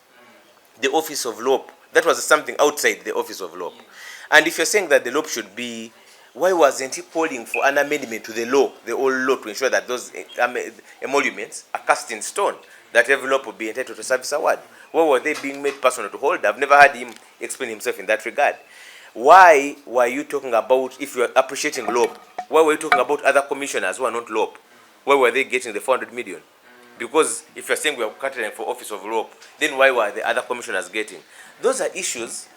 B: The office of LOP, that was something outside the office of LOP. And if you're saying that the LOP should be, why wasn't he calling for an amendment to the law, the old law, to ensure that those emoluments are cast in stone, that every LOP would be entitled to a service award? Why were they being made personal to hold? I've never heard him explain himself in that regard. Why were you talking about, if you're appreciating LOP, why were you talking about other commissioners who are not LOP? Why were they getting the 400 million? Because if you're saying we are catering for office of LOP, then why were the other commissioners getting? Those are issues,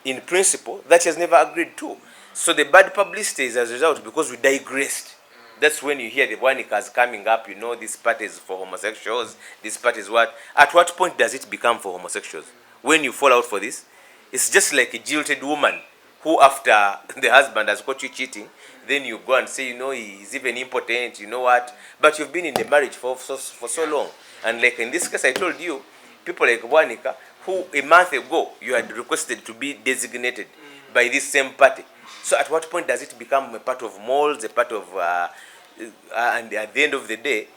B: in principle, that he has never agreed to. So the bad publicity is as a result because we digressed. That's when you hear the Wanikas coming up, you know, this party is for homosexuals, this party is what? At what point does it become for homosexuals? When you fall out for this, it's just like a jilted woman who, after the husband has caught you cheating, then you go and say, you know, he's even impotent, you know what? But you've been in the marriage for so long. And like in this case, I told you, people like Wanika, who a month ago you had requested to be designated by this same party. So at what point does it become a part of molds, a part of, and at the end of the day,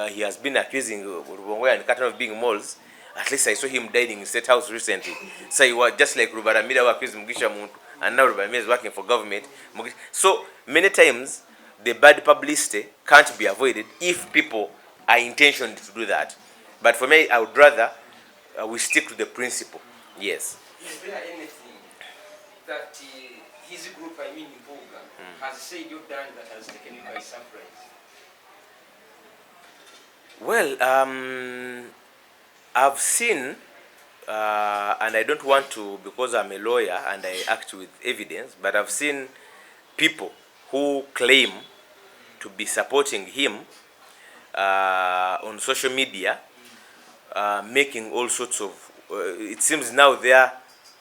B: he has been accusing Rubongwe and Katan of being molds. At least I saw him dining in State House recently. So he was just like Rubaramira who accused Mugisha Muntu, and now Rubaramira is working for government. So many times, the bad publicity can't be avoided if people are intentioned to do that. But for me, I would rather we stick to the principle. Yes.
A: Is there anything that his group, I mean Mpuga, has said or done that has taken you by surprise?
B: Well, I've seen, and I don't want to, because I'm a lawyer and I act with evidence, but I've seen people who claim to be supporting him on social media, making all sorts of, it seems now their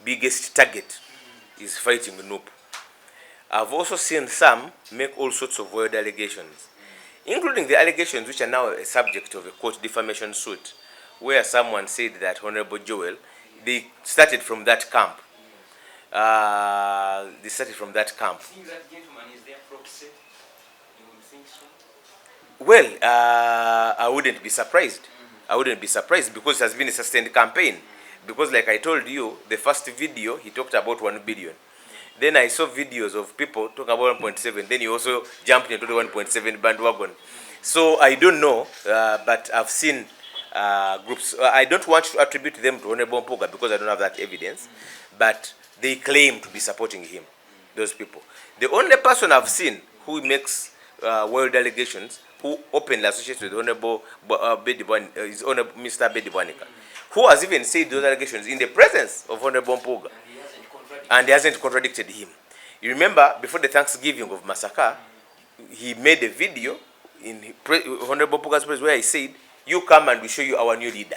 B: biggest target is fighting NUP. I've also seen some make all sorts of wild allegations, including the allegations which are now a subject of a court defamation suit, where someone said that Honorable Joel, they started from that camp. They started from that camp.
A: Do you think that gentleman is their proxy? You would think so?
B: Well, I wouldn't be surprised. I wouldn't be surprised because it has been a sustained campaign. Because like I told you, the first video, he talked about 1 billion. Then I saw videos of people talking about 1.7. Then he also jumped into the 1.7 bandwagon. So I don't know, but I've seen groups. I don't want to attribute them to Honorable Mpuga because I don't have that evidence. But they claim to be supporting him, those people. The only person I've seen who makes wild allegations, who openly associates with Honorable is Honorable Mr. Betty Nambooze, who has even said those allegations in the presence of Honorable Mpuga. And he hasn't contradicted him. You remember, before the Thanksgiving of Masaka, he made a video in Honorable Mpuga's presence where he said, you come and we show you our new leader.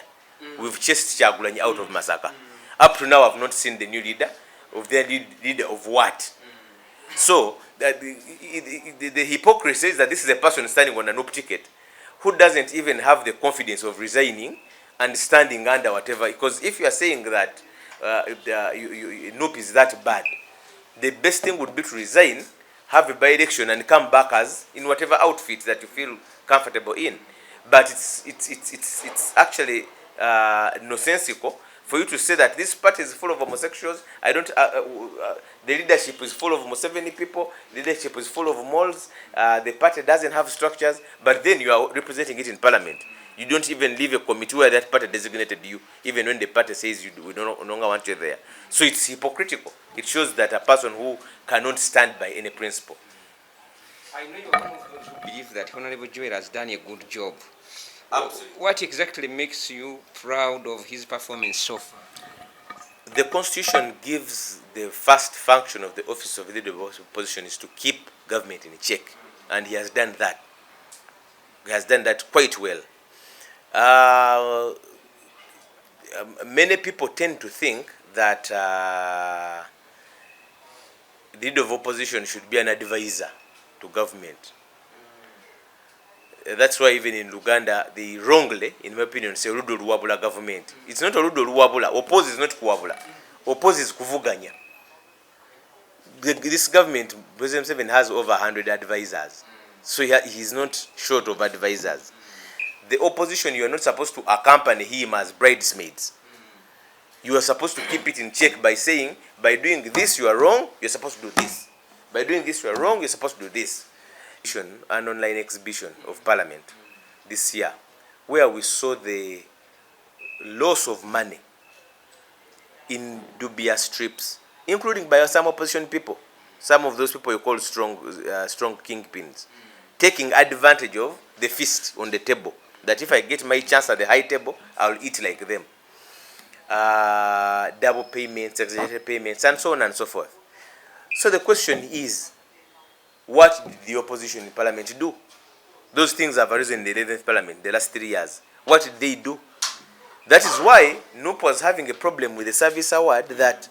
B: We've chased Kyagulanyi out of Masaka. Up to now, I've not seen the new leader. Of their leader of what? So, the hypocrisy is that this is a person standing on a NUP ticket who doesn't even have the confidence of resigning and standing under whatever. Because if you are saying that NUP is that bad, the best thing would be to resign, have a by-election and come back as in whatever outfit that you feel comfortable in. But it's actually nonsensical for you to say that this party is full of homosexuals. I don't. The leadership is full of Museveni people. The leadership is full of moles. The party doesn't have structures. But then you are representing it in parliament. You don't even leave a committee where that party designated you, even when the party says we no longer want you there. So it's hypocritical. It shows that a person who cannot stand by any principle.
A: I know you're one of those who believe that Honorable Joel has done a good job.
B: Absolutely.
A: What exactly makes you proud of his performance so far?
B: The Constitution gives the first function of the office of leader of opposition is to keep government in check, and he has done that. He has done that quite well. Many people tend to think that the leader of opposition should be an advisor to government. That's why even in Uganda, they wrongly, in my opinion, say Rudo Ruwabula government. It's not a Rudo Ruwabula. Oppose is not Kuwabula. Oppose is Kuvuganya. This government, President Museveni, has over 100 advisors. So he's not short of advisors. The opposition, you are not supposed to accompany him as bridesmaids. You are supposed to keep it in check by saying, by doing this you are wrong, you're supposed to do this. By doing this you are wrong, you're supposed to do this. An online exhibition of Parliament this year, where we saw the loss of money in dubious trips, including by some opposition people. Some of those people you call strong kingpins, taking advantage of the feast on the table. That if I get my chance at the high table, I'll eat like them. Double payments, exaggerated payments, and so on and so forth. So the question is, what did the opposition in Parliament do? Those things have arisen in the 11th Parliament the last 3 years. What did they do? That is why NUP was having a problem with the service award, that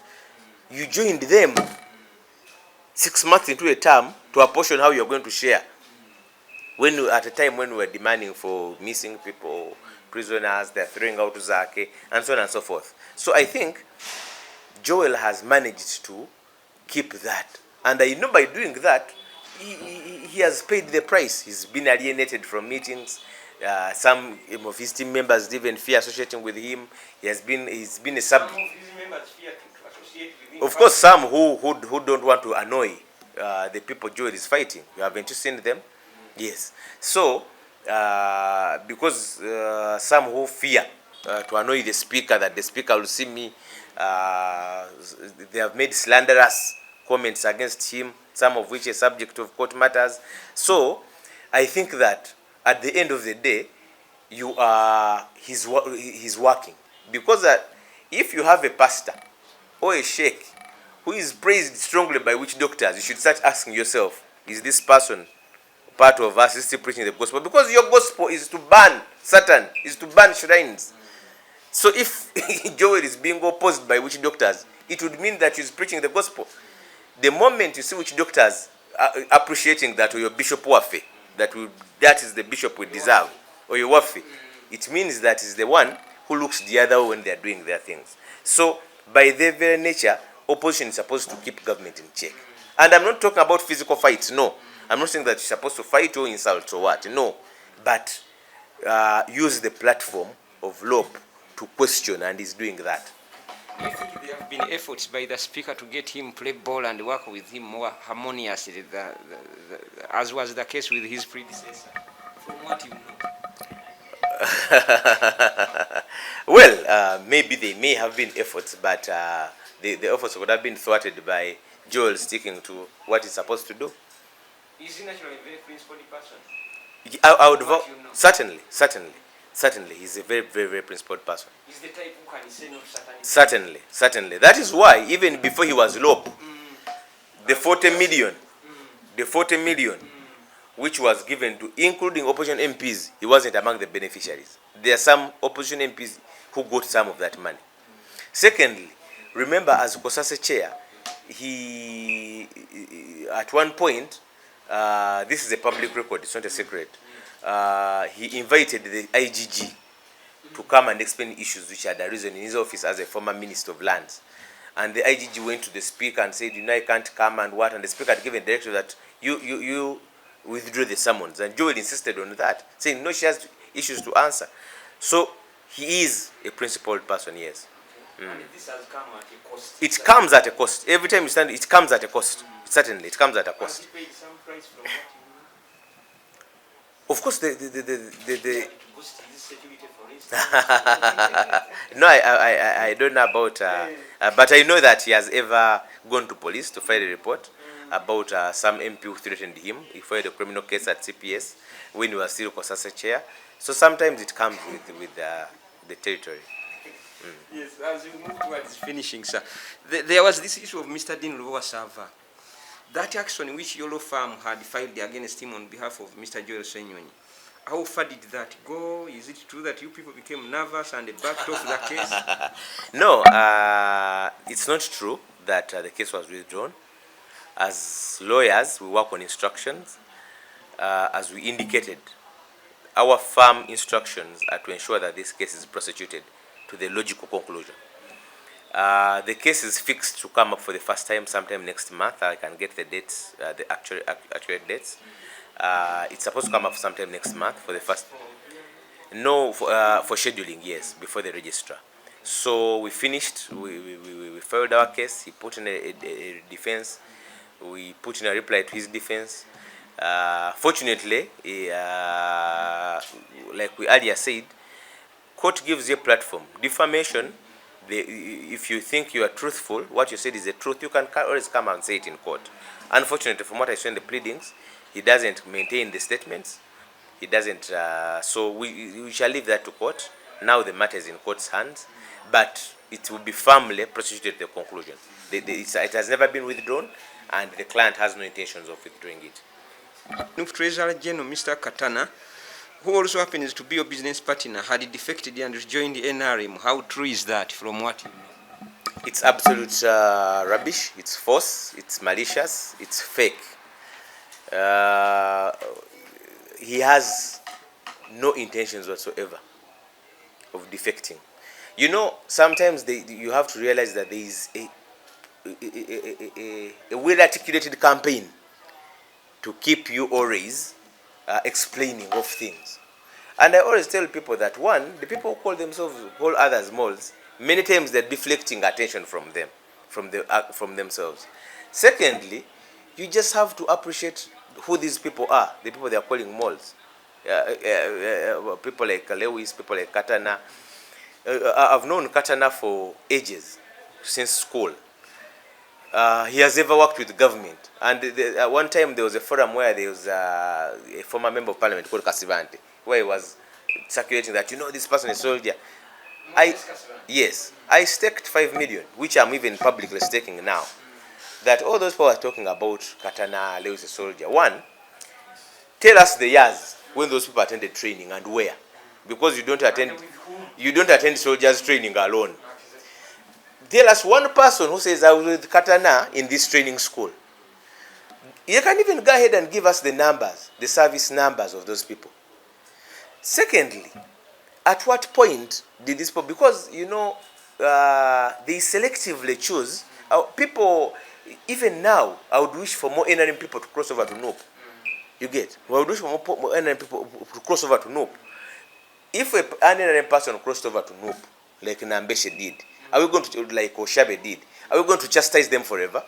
B: you joined them 6 months into a term to apportion how you're going to share. At a time when we were demanding for missing people, prisoners, they're throwing out Zake, and so on and so forth. So I think Joel has managed to keep that. And I know by doing that, he has paid the price. He's been alienated from meetings. Some of his team members even fear associating with him. He's been a sub.
A: Some of his members fear to associate with him.
B: Of course, some who don't want to annoy the people Joel is fighting. Haven't you seen them? Yes. So, because some who fear to annoy the speaker, that the speaker will see me, they have made slanderous comments against him, some of which are subject of court matters. So, I think that at the end of the day, he's working. Because if you have a pastor or a sheikh who is praised strongly by witch doctors, you should start asking yourself, is this person part of us is still preaching the gospel? Because your gospel is to ban Satan, is to ban shrines. So if Joel is being opposed by witch doctors, it would mean that he's preaching the gospel. The moment you see witch doctors appreciating that, or your bishop wafe, that is the bishop we deserve, or your wafe, it means that is the one who looks the other way when they are doing their things. So by their very nature, opposition is supposed to keep government in check. And I'm not talking about physical fights, no. I'm not saying that you're supposed to fight or insult or what, no. But use the platform of LOP to question, and he's doing that.
A: Do you think there have been efforts by the speaker to get him play ball and work with him more harmoniously, as was the case with his predecessor, from what you know?
B: Well, maybe they may have been efforts, but the efforts would have been thwarted by Joel sticking to what he's supposed to do.
A: Is he naturally a very principled person?
B: I would vote,
A: You know?
B: certainly, he's a very, very, very principled person.
A: He's the type who can say no to Satan.
B: Certainly. That is why, even before he was LOP, the 40 million, which was given to, including opposition MPs, he wasn't among the beneficiaries. There are some opposition MPs who got some of that money. Secondly, remember, as Kosase chair, he, at one point, this is a public record, it's not a secret, he invited the IGG to come and explain issues which had arisen in his office as a former Minister of Lands. And the IGG went to the speaker and said, I can't come and what, and the speaker had given direction that you withdrew the summons. And Joel insisted on that, saying, no, she has issues to answer. So He is a principled person, yes.
A: And this has come at a cost.
B: It comes at a cost. Every time you stand, it comes at a cost. Certainly, it comes at a cost.
A: Has he paid some price from what
B: Of course, the
A: boost his security, for instance?
B: no, I don't know about, but I know that he has ever gone to police to file a report about some MP who threatened him. He filed a criminal case at CPS when he was still COSASA chair. So sometimes it comes with the territory.
A: Yes, as we move towards finishing, sir, there was this issue of Mr. Dean Luwasava. That action which your law firm had filed against him on behalf of Mr. Joel Senyonyi, how far did that go? Is it true that you people became nervous and backed off the case?
B: No, it's not true that the case was withdrawn. As lawyers, we work on instructions. As we indicated, our firm instructions are to ensure that this case is prosecuted to the logical conclusion. The case is fixed to come up for the first time sometime next month. I can get the dates, the accurate dates. It's supposed to come up sometime next month for the first. No, for scheduling, yes, before the registrar. So we finished. We filed our case. He put in a defense. We put in a reply to his defense. Fortunately, like we earlier said, court gives you a platform. Defamation, if you think you are truthful, what you said is the truth, you can always come and say it in court. Unfortunately, from what I saw in the pleadings, he doesn't maintain the statements. He doesn't. So we shall leave that to court. Now the matter is in court's hands, but it will be firmly prosecuted to the conclusion. It has never been withdrawn, and the client has no intentions of withdrawing it.
A: NUP Treasurer General Mr. Katana, who also happens to be your business partner, had defected and joined the NRM. How true is that from what you know?
B: It's absolute rubbish. It's false. It's malicious. It's fake. He has no intentions whatsoever of defecting. You know, sometimes you have to realize that there is a well-articulated campaign to keep you always explaining of things. And I always tell people that, one, the people who call others moles, many times they're deflecting attention from them, from themselves. Secondly, you just have to appreciate who these people are, the people they are calling moles. People like Lewis, people like Katana. I've known Katana for ages, since school. He has ever worked with the government. And at one time there was a forum where there was a former member of parliament called Kasivante, where he was circulating that, you know, this person is a soldier. Yes, I staked 5 million, which I'm even publicly staking now, that all those people are talking about Katana, Lewis a soldier. One, tell us the years when those people attended training and where, because you don't attend soldiers training alone. Tell us one person who says, I was with Katana in this training school. You can even go ahead and give us the numbers, the service numbers of those people. Secondly, at what point did this people, because, you know, they selectively choose people. Even now, I would wish for more NRM people to cross over to NUP. You get? I would wish for more NRM people to cross over to NUP. If an NRM person crossed over to NUP, like Nambeshe did, are we going to, like Oshabe did, are we going to chastise them forever?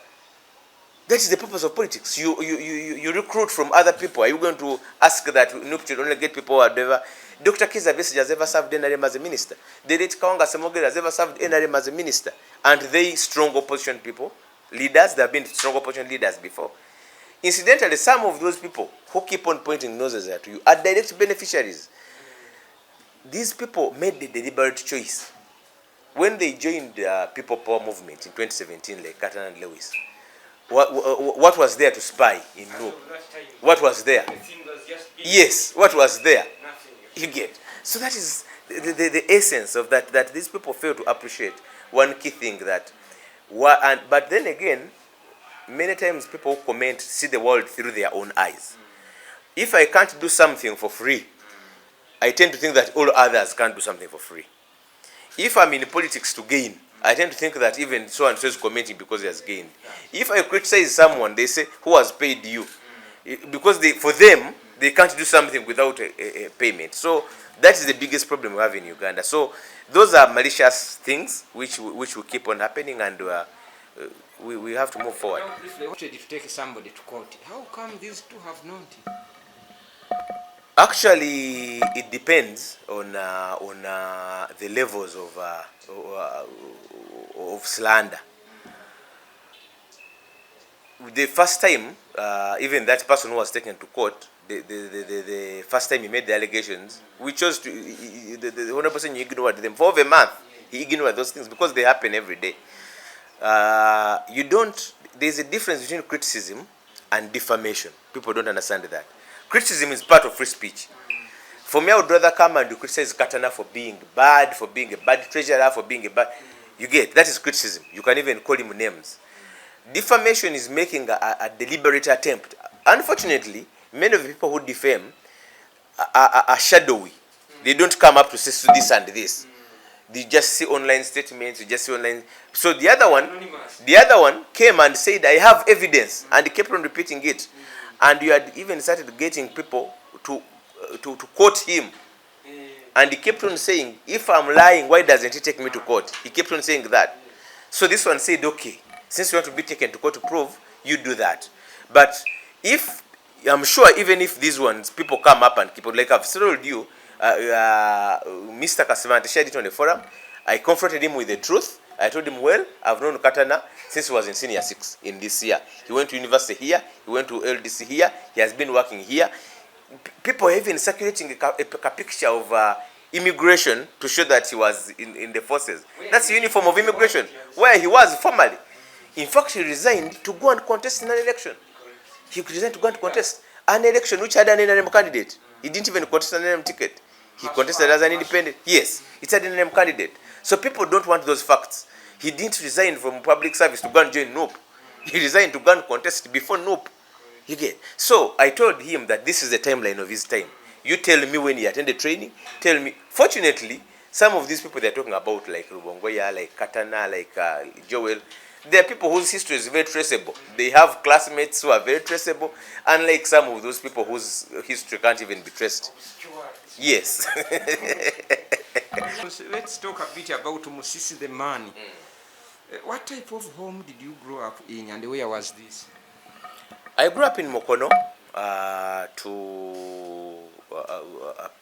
B: That is the purpose of politics. You recruit from other people. Are you going to ask that NUP should only get people whatever? Dr. Kiza Besigye has ever served NRM as a minister. The late Kawanga Semujju has ever served NRM as a minister. And they strong opposition people, leaders, they have been strong opposition leaders before. Incidentally, some of those people who keep on pointing noses at you are direct beneficiaries. These people made the deliberate choice. When they joined the People Power movement in 2017, like Katana and Lewis, what was there to spy in NUP? What was there? Yes, what was there? You get. So that is the essence of that these people fail to appreciate one key thing that. But then again, many times people who comment see the world through their own eyes. If I can't do something for free, I tend to think that all others can't do something for free. If I'm in politics to gain, I tend to think that even so and so is commenting because he has gained. If I criticize someone, they say, who has paid you? Because for them, They can't do something without a payment. So that is the biggest problem we have in Uganda. So those are malicious things which will keep on happening, and we have to move forward.
A: If they wanted to take somebody to court, how come these two have not?
B: Actually, it depends on the levels of slander. The first time, even that person who was taken to court, the first time he made the allegations, we chose to, the 100% ignored them. For over a month, he ignored those things because they happen every day. There's a difference between criticism and defamation. People don't understand that. Criticism is part of free speech. For me, I would rather come and criticize Katana for being bad, for being a bad treasurer, for being a bad... You get, that is criticism. You can even call him names. Defamation is making a deliberate attempt. Unfortunately, many of the people who defame are shadowy. They don't come up to say this and this. They just see online statements, you just see online... So the other one came and said, I have evidence, and he kept on repeating it. And you had even started getting people to quote him. And he kept on saying, if I'm lying, why doesn't he take me to court? He kept on saying that. So this one said, okay, since you want to be taken to court to prove, you do that. But I'm sure even if these ones, people come up and keep on, like I've told you, Mr. Kasivante shared it on the forum. I confronted him with the truth. I told him, well, I've known Katana since he was in senior 6 in this year. He went to university here. He went to LDC here. He has been working here. People are even circulating a picture of immigration to show that he was in the forces. That's the uniform of immigration, where he was formerly. In fact, he resigned to go and contest in an election. He resigned to go and contest an election which had an NRM candidate. He didn't even contest an NRM ticket. He contested as an independent. Yes, it had an NRM candidate. So people don't want those facts. He didn't resign from public service to go and join NUP. He resigned to go and contest before NUP. You get? So I told him that this is the timeline of his time. You tell me when he attended training. Tell me. Fortunately, some of these people they're talking about, like Rubongoya, like Katana, like Joel, they are people whose history is very traceable. They have classmates who are very traceable, unlike some of those people whose history can't even be traced. Yes.
A: Let's talk a bit about Musisi the man. What type of home did you grow up in, and where was this?
B: I grew up in Mukono,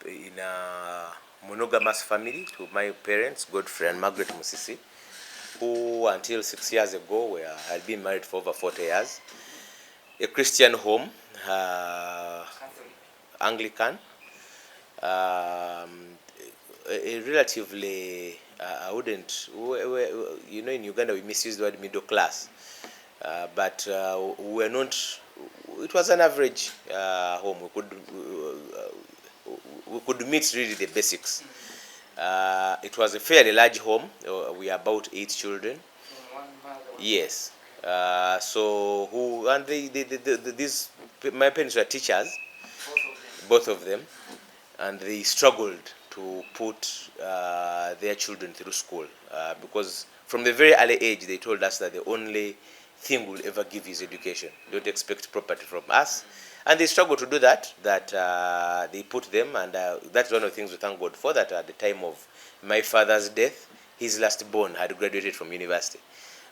B: in a monogamous family to my parents, Godfrey and Margaret Musisi, who until 6 years ago had been married for over 40 years. A Christian home, Anglican, a relatively, I wouldn't, you know, in Uganda we misuse the word middle class, but we were not, it was an average home. We could meet really the basics. It was a fairly large home. We are about 8 children. Yes. So who and these my parents were teachers, both of them, and they struggled to put their children through school because from the very early age they told us that the only thing we'll ever give is education. Don't expect property from us. And they struggled to do that, they put them, and that's one of the things we thank God for, that at the time of my father's death, his last born had graduated from university,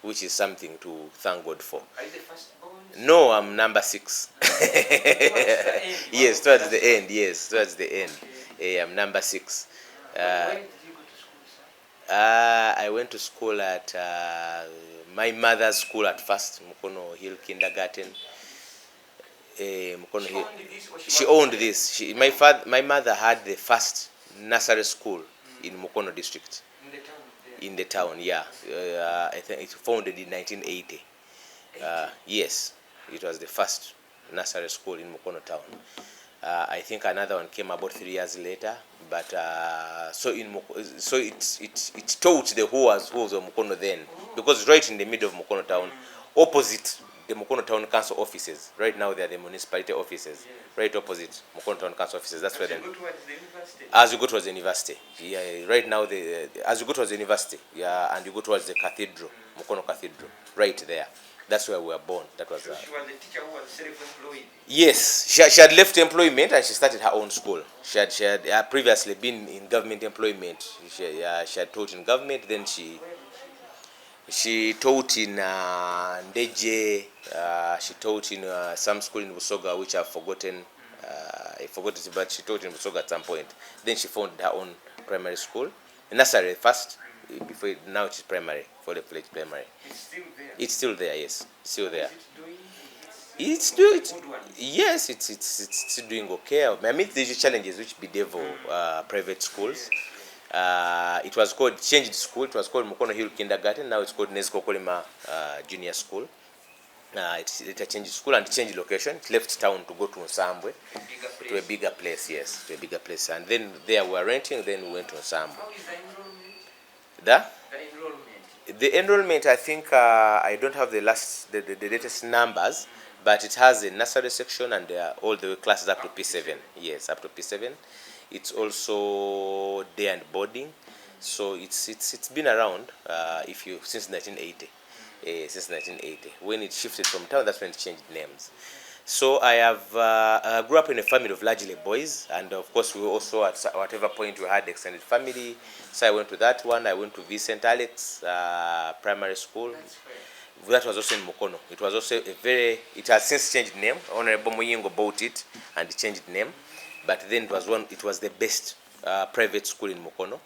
B: which is something to thank God for.
A: Are you the first born?
B: No, I'm number 6. Yes, towards the end, yes, towards the end. Okay. I'm number 6.
A: Where did you go to school, sir?
B: I went to school at my mother's school at first, Mukono Hill Kindergarten. She owned this. My mother had the first nursery school in Mukono district. In the town, yeah. I think it founded in 1980. Yes, it was the first nursery school in Mukono town. I think another one came about 3 years later. But so it taught the who was of Mukono then, because right in the middle of Mukono town, opposite the Mukono Town Council offices. Right now they are the municipality offices. Right opposite Mukono Town Council offices. That's where then. As you go towards the university. Yeah. Right now as you go towards the university. Yeah, and you go towards the cathedral, Mukono Cathedral. Right there. That's where we were born. That was.
A: So she was a teacher who was self-employed.
B: Yes, she had left employment and she started her own school. She had previously been in government employment. She had taught in government. Then she taught in Ndeje. She taught in some school in Busoga, which I've forgotten. I forgot it, but she taught in Busoga at some point. Then she founded her own primary school, nursery first. Before now it's primary, fully fledged primary.
A: It's still there.
B: It's still there, yes, still there.
A: Is it doing
B: It's doing. Yes, it's doing okay. I mean, these challenges which bedevil private schools. It was called changed school. It was called Mukono Hill Kindergarten. Now it's called Nezko Kolima Junior School. It changed school and changed location. It left town to go to Nsambwe, to a bigger place. Yes, to a bigger place. And then there we were renting. Then we went to Nsambwe.
A: How is the enrollment?
B: The enrollment, I think I don't have the latest numbers, but it has a nursery section and all the classes up to P7. Yes, up to P7. It's also day and boarding, so it's been around since 1980. Since 1980, when it shifted from town, that's when it changed names. So I grew up in a family of largely boys, and of course we also at whatever point we had extended family. So I went to that one. I went to St. Alex Primary School. That was also in Mukono. It was also it has since changed name. Honorable Muyingo bought it and changed name, but then it was the best private school in Mukono.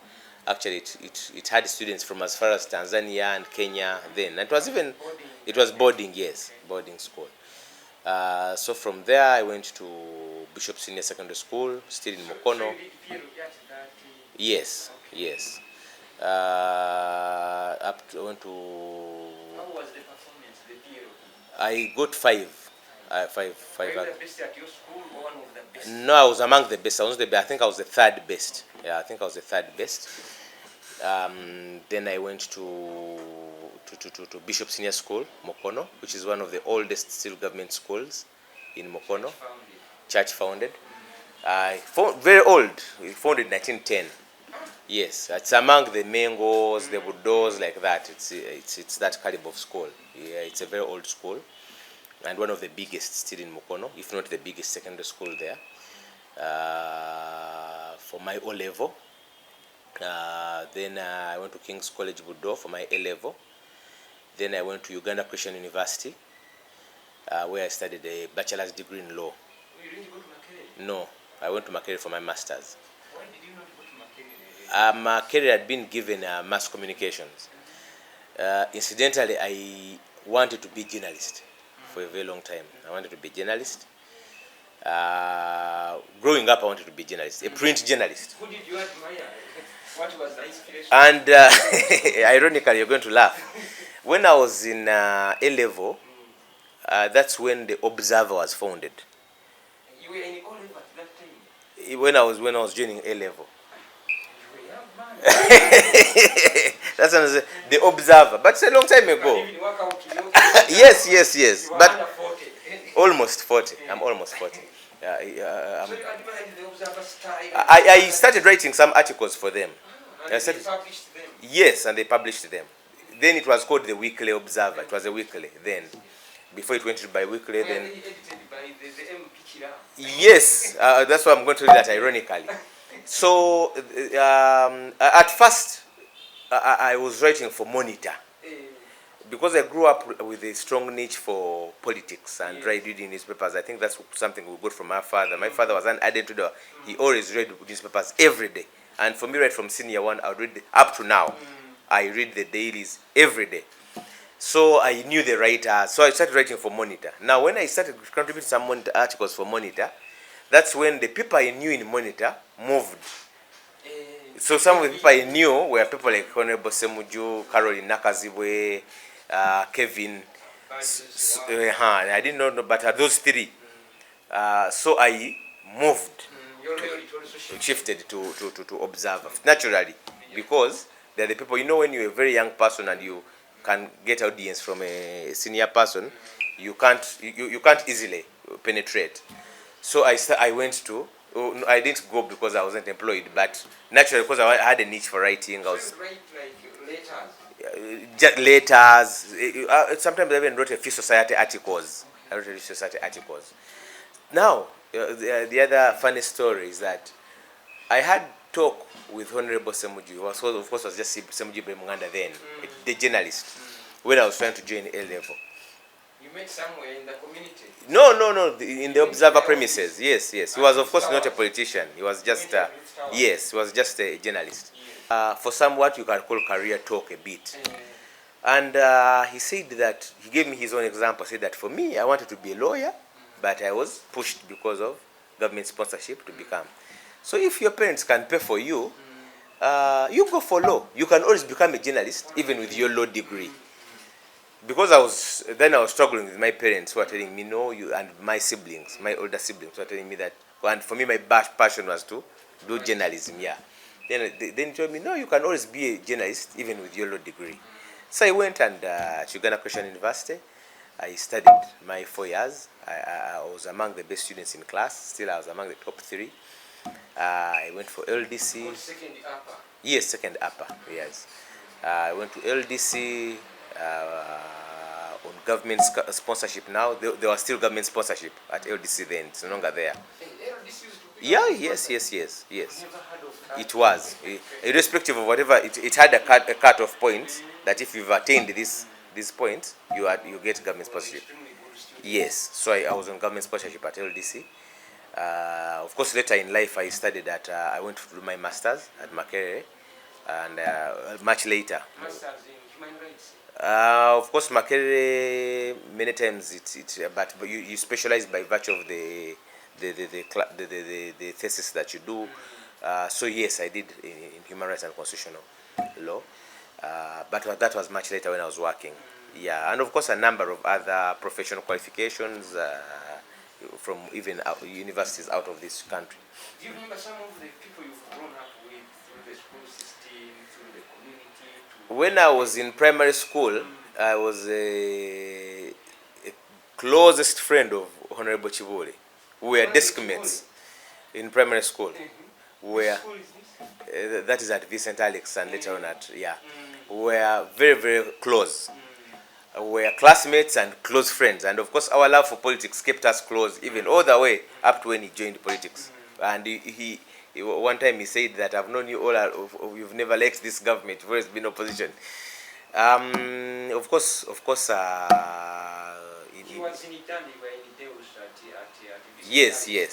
B: Actually, it had students from as far as Tanzania and Kenya then. And it was boarding, yes, boarding school. So from there I went to Bishop Senior Secondary School, still in Mukono. Yes, yes. I went to.
A: How was the performance, the PRO?
B: I got 5. Five.
A: Were you the best at your school or one of the best?
B: No, I was among the best. I think I was the 3rd best. Yeah, I think I was the 3rd best. Then I went to Bishop Senior School, Mukono, which is one of the oldest still government schools in Mukono. Church founded. Very old. Founded in 1910. Yes, it's among the Mengos, the Budos, like that. It's that caliber of school. Yeah, it's a very old school, and one of the biggest still in Mukono, if not the biggest secondary school there. For my O level. Then I went to King's College Budo for my A level. Then I went to Uganda Christian University, where I studied a bachelor's degree in law.
A: You didn't go to Makerere?
B: No, I went to Makerere for my master's.
A: Why did you not go to Makerere?
B: Makerere had been given mass communications. Incidentally, I wanted to be a journalist for a very long time. I wanted to be a journalist. Growing up, I wanted to be a journalist, a print journalist.
A: Who did you admire? What was the inspiration?
B: And ironically, you're going to laugh. When I was in A level, that's when the Observer was founded.
A: You were in O level at that time?
B: When I was joining A level.
A: You were young man.
B: That's the Observer, but it's a long time ago.
A: You even work out to your
B: Yes.
A: You were
B: But
A: under 40.
B: almost 40. I'm almost 40.
A: So you admired the Observer style?
B: I started writing some articles for them.
A: And
B: I
A: they
B: started,
A: published them?
B: yes, and they published them. Then it was called the Weekly Observer. It was a weekly then. Before it went to bi-weekly,
A: Were
B: then.
A: they edited by the MP Kira?
B: Yes, that's why I'm going to read that ironically. So at first, I was writing for Monitor. Because I grew up with a strong niche for politics and reading newspapers. I think that's something we got from my father. My father was an ardent reader. He always read newspapers every day. And for me, right from senior one, I would read up to now. I read the dailies every day. So I knew the writer. So I started writing for Monitor. Now, when I started contributing some articles for Monitor, that's when the people I knew in Monitor moved. So some of the people I knew were people like Honorable Semujju, Caroline Nakazibwe, Kevin. I didn't know, but those 3. So I moved, shifted to Observer naturally, because they're the people, when you're a very young person and you can get audience from a senior person, you can't easily penetrate. So I went to. I didn't go because I wasn't employed, but naturally because I had a niche for writing. I was.
A: Write like letters.
B: letters. Sometimes I even wrote a few society articles. Now, the other funny story is that I had talk with Honorable Semujju, who of course was just Semujju Nganda then, the journalist, when I was trying to join A level.
A: You met somewhere in the community?
B: No, in the observer premises. Yes. He was of course not a politician. He was just yes, he was just a journalist. For somewhat you can call career talk a bit. And he said that, he gave me his own example, said that for me, I wanted to be a lawyer, but I was pushed because of government sponsorship to become. So if your parents can pay for you, you go for law. You can always become a journalist, even with your law degree. Because I was struggling with my parents who were telling me no, and my siblings, my older siblings were telling me that, and for me my passion was to do journalism, yeah. Then they told me, no, you can always be a journalist, even with your law degree. So I went and Uganda Christian University. I studied my 4 years. I was among the best students in class. Still, I was among the top 3. I went for LDC.
A: Second upper?
B: Yes, second upper, yes. I went to LDC on government sponsorship now. There was still government sponsorship at LDC then. It's no longer there.
A: LDC used to be
B: Yes.
A: Never heard of that.
B: It was. Irrespective of whatever, it had a cut-off point that if you've attained this point, you get government sponsorship. Yes, so I was on government sponsorship at LDC. Of course, later in life, I studied at, I went to do my master's at Makerere, and much later.
A: Masters in human rights?
B: Of course, Makerere, many times, but you specialize by virtue of the thesis that you do. So yes, I did in human rights and constitutional law. But that was much later when I was working. Yeah, and of course a number of other professional qualifications from even universities out of this country.
A: Do you remember some of the people you've grown up with through the school system, through the community?
B: When I was in primary school, I was a closest friend of Honorable Chibuli. We were desk mates in primary school. Where
A: school is this?
B: That is at Vincent Alex and later on at, yeah. We were very, very close. We were classmates and close friends. And of course, our love for politics kept us close, even all the way up to when he joined politics. And he one time he said that I've known you all, you've never liked this government, you've always been opposition. Of course,
A: He was in Italy by Deus at
B: yes.
A: You knew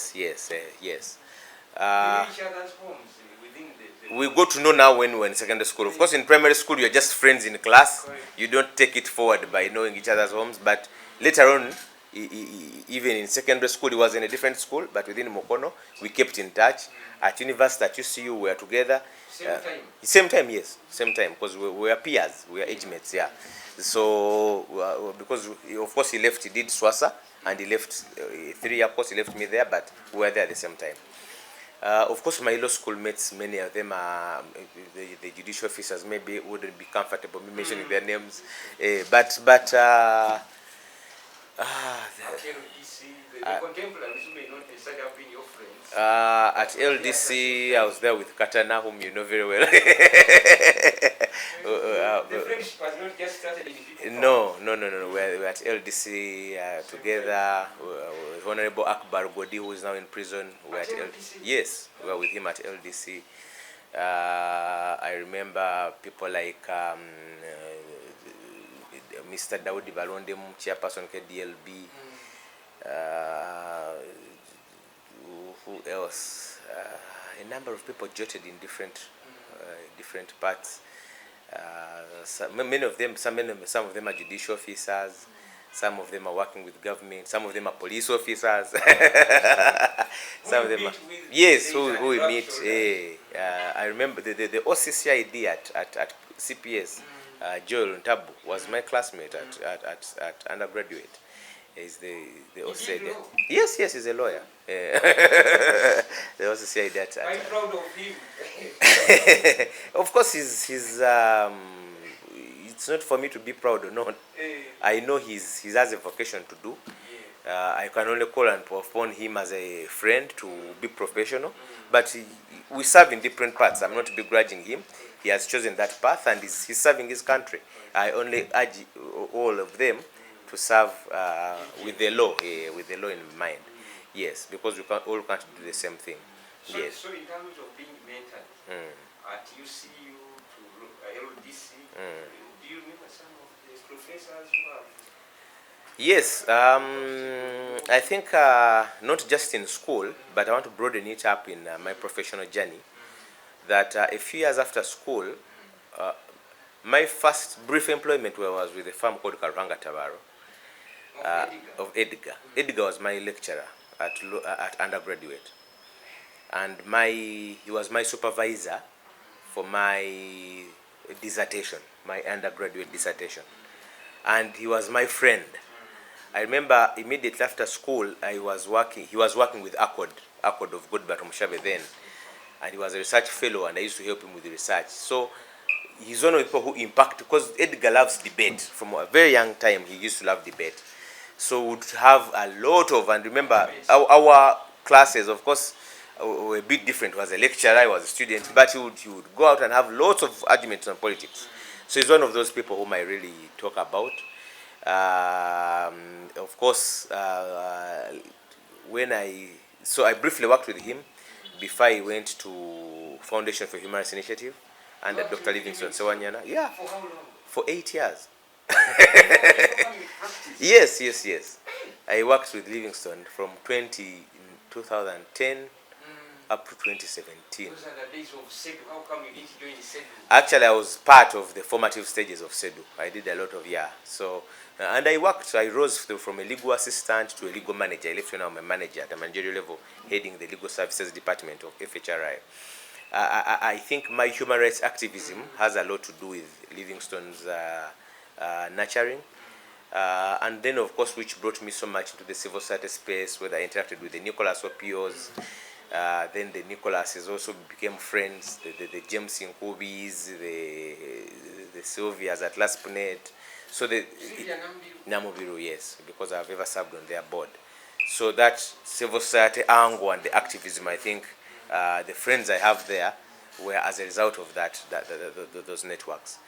A: each other's homes within the
B: We got to know now when we were in secondary school. Of course, in primary school, you're just friends in class.
A: Correct.
B: You don't take it forward by knowing each other's homes. But later on, even in secondary school, he was in a different school, but within Mukono, we kept in touch. At university, at UCU, we were together.
A: Same time?
B: Same time, yes. Same time, because we were peers. We were age mates, yeah. So, because, of course, he left, he did SWASA, and he left 3-year course, he left me there, but we were there at the same time. Of course, my law school mates, many of them are the judicial officers. Maybe wouldn't be comfortable me mentioning their names, but
A: the contemporaries who may not necessarily have been your friends.
B: at LDC, I was there with Katana, whom you know very well.
A: The friendship has not just started in people.
B: No. We're at LDC together with Honorable Akbar Godi, who is now in prison. We're at LDC. Yes, we were with him at LDC. I remember people like Mr. Daudi Balondem, chairperson KDLB. Who else? A number of people jotted in different parts. Many of them, some of them are judicial officers. Some of them are working with government. Some of them are police officers. Some of them are, yes, who we meet. I remember the OCCID at CPS. Joel Ntabu was my classmate at undergraduate. Is the OCCID. Yes, he's a lawyer. The OCCID that.
A: I'm proud of him.
B: Of course, he's it's not for me to be proud or not. I know he has a vocation to do. I can only call upon him as a friend to be professional. But we serve in different parts. I'm not begrudging him. he has chosen that path and he's serving his country. I only urge all of them to serve with the law, in mind. Yes, because we all can't do the same thing.
A: So,
B: yes.
A: So in terms of being mentored at UCU to LDC, do you remember some of the professors who have?
B: Yes, I think not just in school, but I want to broaden it up in my professional journey. That a few years after school, my first brief employment was with a firm called Karuranga Tabaro of Edgar. Edgar was my lecturer at undergraduate, and he was my supervisor for my dissertation, my undergraduate dissertation, and he was my friend. I remember immediately after school, he was working with Accord of Godbat Mushabe then, and he was a research fellow, and I used to help him with the research. So he's one of the people who impact, because Edgar loves debate. From a very young time, he used to love debate. So would have a lot of, and remember, our classes, of course, were a bit different. He was a lecturer, I was a student, but he would go out and have lots of arguments on politics. So he's one of those people whom I really talk about. Of course, so I briefly worked with him before I went to Foundation for Human Rights Initiative under Dr. Livingstone Sewanyana. Yeah. For how long? For 8 years. Yes. I worked with Livingstone from 2010 up to 2017.
A: Those are the days of SEDU. How come you didn't join SEDU?
B: Actually, I was part of the formative stages of SEDU. I did a lot of So, and I rose from a legal assistant to a legal manager. I left when I'm a manager at a managerial level, heading the legal services department of FHRI. I think my human rights activism has a lot to do with Livingstone's nurturing. And then, of course, which brought me so much into the civil society space, where I interacted with the Nicholas OPOs. Then the Nicholas also became friends, the James Nkubis, the Sylvias at Last Punet. So the Namubiru, yes, because I've ever served on their board. So that civil society angle and the activism, I think the friends I have there were as a result of those networks.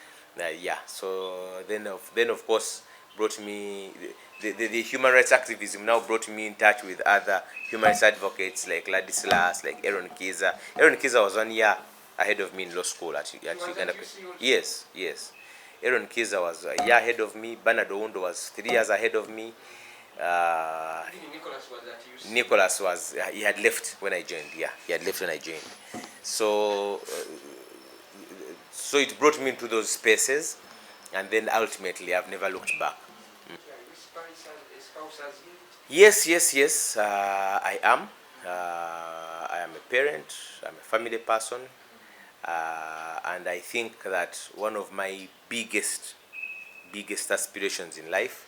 B: So then of course brought me the human rights activism now brought me in touch with other human rights advocates like Ladislas, like Aaron Kiza. Aaron Kiza was 1 year ahead of me in law school at Uganda. Yes. Aaron Kiza was a year ahead of me. Bernard Oundo was 3 years ahead of me. Nicholas was he had left when I joined. Yeah, he had left when I joined. So it brought me into those spaces, and then ultimately I've never looked back. Yes. I am. I am a parent. I'm a family person, and I think that one of my biggest aspirations in life,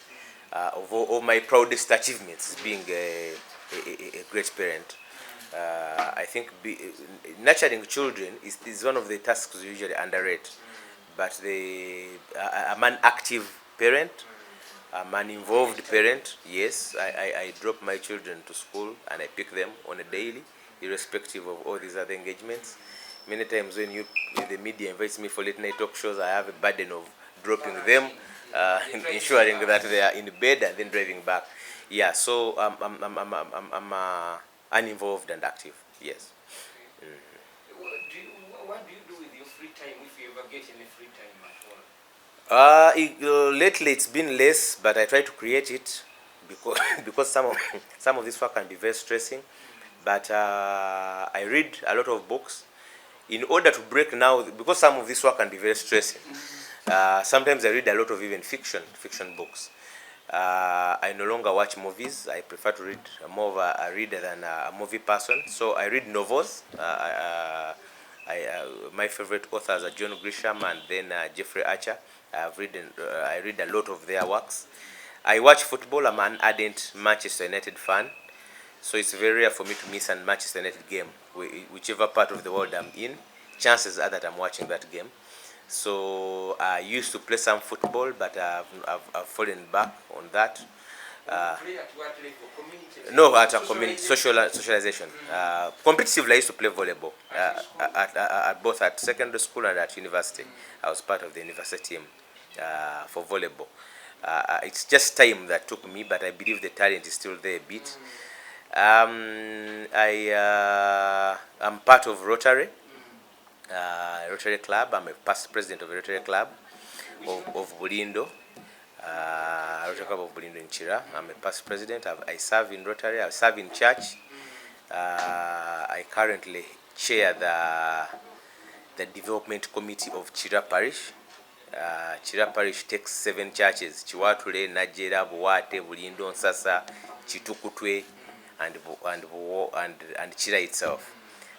B: of all my proudest achievements, is being a great parent. I think nurturing children is one of the tasks we usually underrate, but I'm an active parent. I'm an involved parent. Yes, I drop my children to school and I pick them on a daily, irrespective of all these other engagements. Many times when the media invites me for late night talk shows, I have a burden of dropping them, ensuring that they are in bed and then driving back. Yeah, so I'm uninvolved and active. Yes.
A: What do you do with your free time, if you ever get any free time at all?
B: Lately it's been less, but I try to create it because some of this work can be very stressing. But I read a lot of books in order to break now, because some of this work can be very stressing. Sometimes I read a lot of even fiction books. I no longer watch movies. I prefer to read, more of a reader than a movie person. So I read novels. My favorite authors are John Grisham and then Jeffrey Archer. I read a lot of their works. I watch football. I'm an ardent Manchester United fan. So it's very rare for me to miss a Manchester United game. Whichever part of the world I'm in, chances are that I'm watching that game. So I used to play some football, but I've fallen back on that. No, at a community socialization. Competitively, I used to play volleyball both at secondary school and at university. I was part of the university team for volleyball. It's just time that took me, but I believe the talent is still there a bit. I'm part of Rotary Club. I'm a past president of the Rotary Club of Bulindo. Rotary Club of Bulindo in Kira. I'm a past president. I serve in Rotary. I serve in church. I currently chair the development committee of Kira Parish. Kira Parish takes 7 churches: Chiwatule, Najera, Buwate, Bulindo, Nsasa, Chitukutwe, and Kira itself.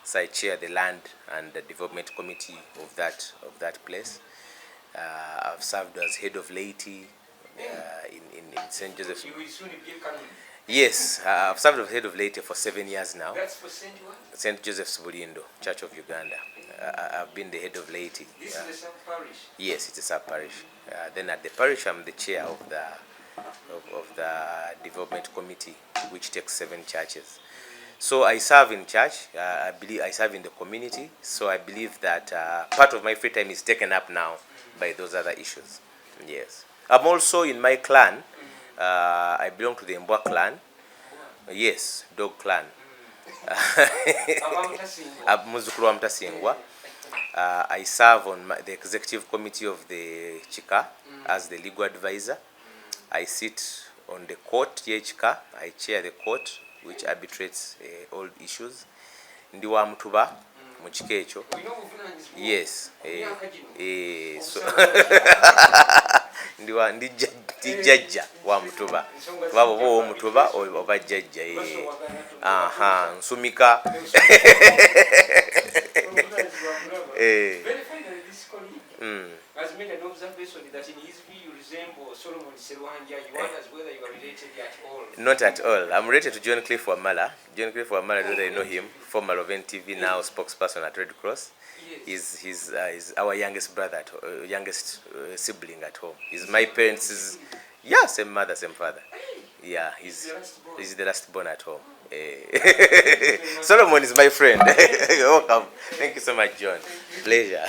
B: So I chair the land and the development committee of that place. I've served as head of laity in St. Joseph's.
A: You will soon be coming.
B: Yes, I've served as head of laity for 7 years now.
A: That's for St. what?
B: St. Joseph's Bulindo, Church of Uganda. I've been the head of laity.
A: This is the sub-parish?
B: Yes, it's a sub-parish. Then at the parish, I'm the chair of the development committee, which takes 7 churches. So I serve in church. I believe I serve in the community. So I believe that part of my free time is taken up now by those other issues. Yes. I'm also in my clan. I belong to the Mbwa clan. Yes, dog clan. Muzukuru wa Mtasingwa. I serve on the executive committee of the Chika as the legal advisor. I sit on the court here Chika. I chair the court which arbitrates all issues. Ndi wa Mutuba mu Chika echo. Yes. So ndi jajja wa Mutuba. Babo bo Mutuba oba jajja nsumika.
A: Very finally, this colleague has made an observation that in his view you resemble Solomon Serwanja. You wonder whether you are related at all.
B: Not at all. I'm related to John Cliff Wamala. John Cliff Wamala, do I know him? Former of NTV, now spokesperson at Red Cross.
A: Yes.
B: He's our youngest brother, youngest sibling at home. He's my parents' same mother, same father. Yeah, he's the last born at home. Solomon is my friend. Welcome. Thank you so much, John. Pleasure.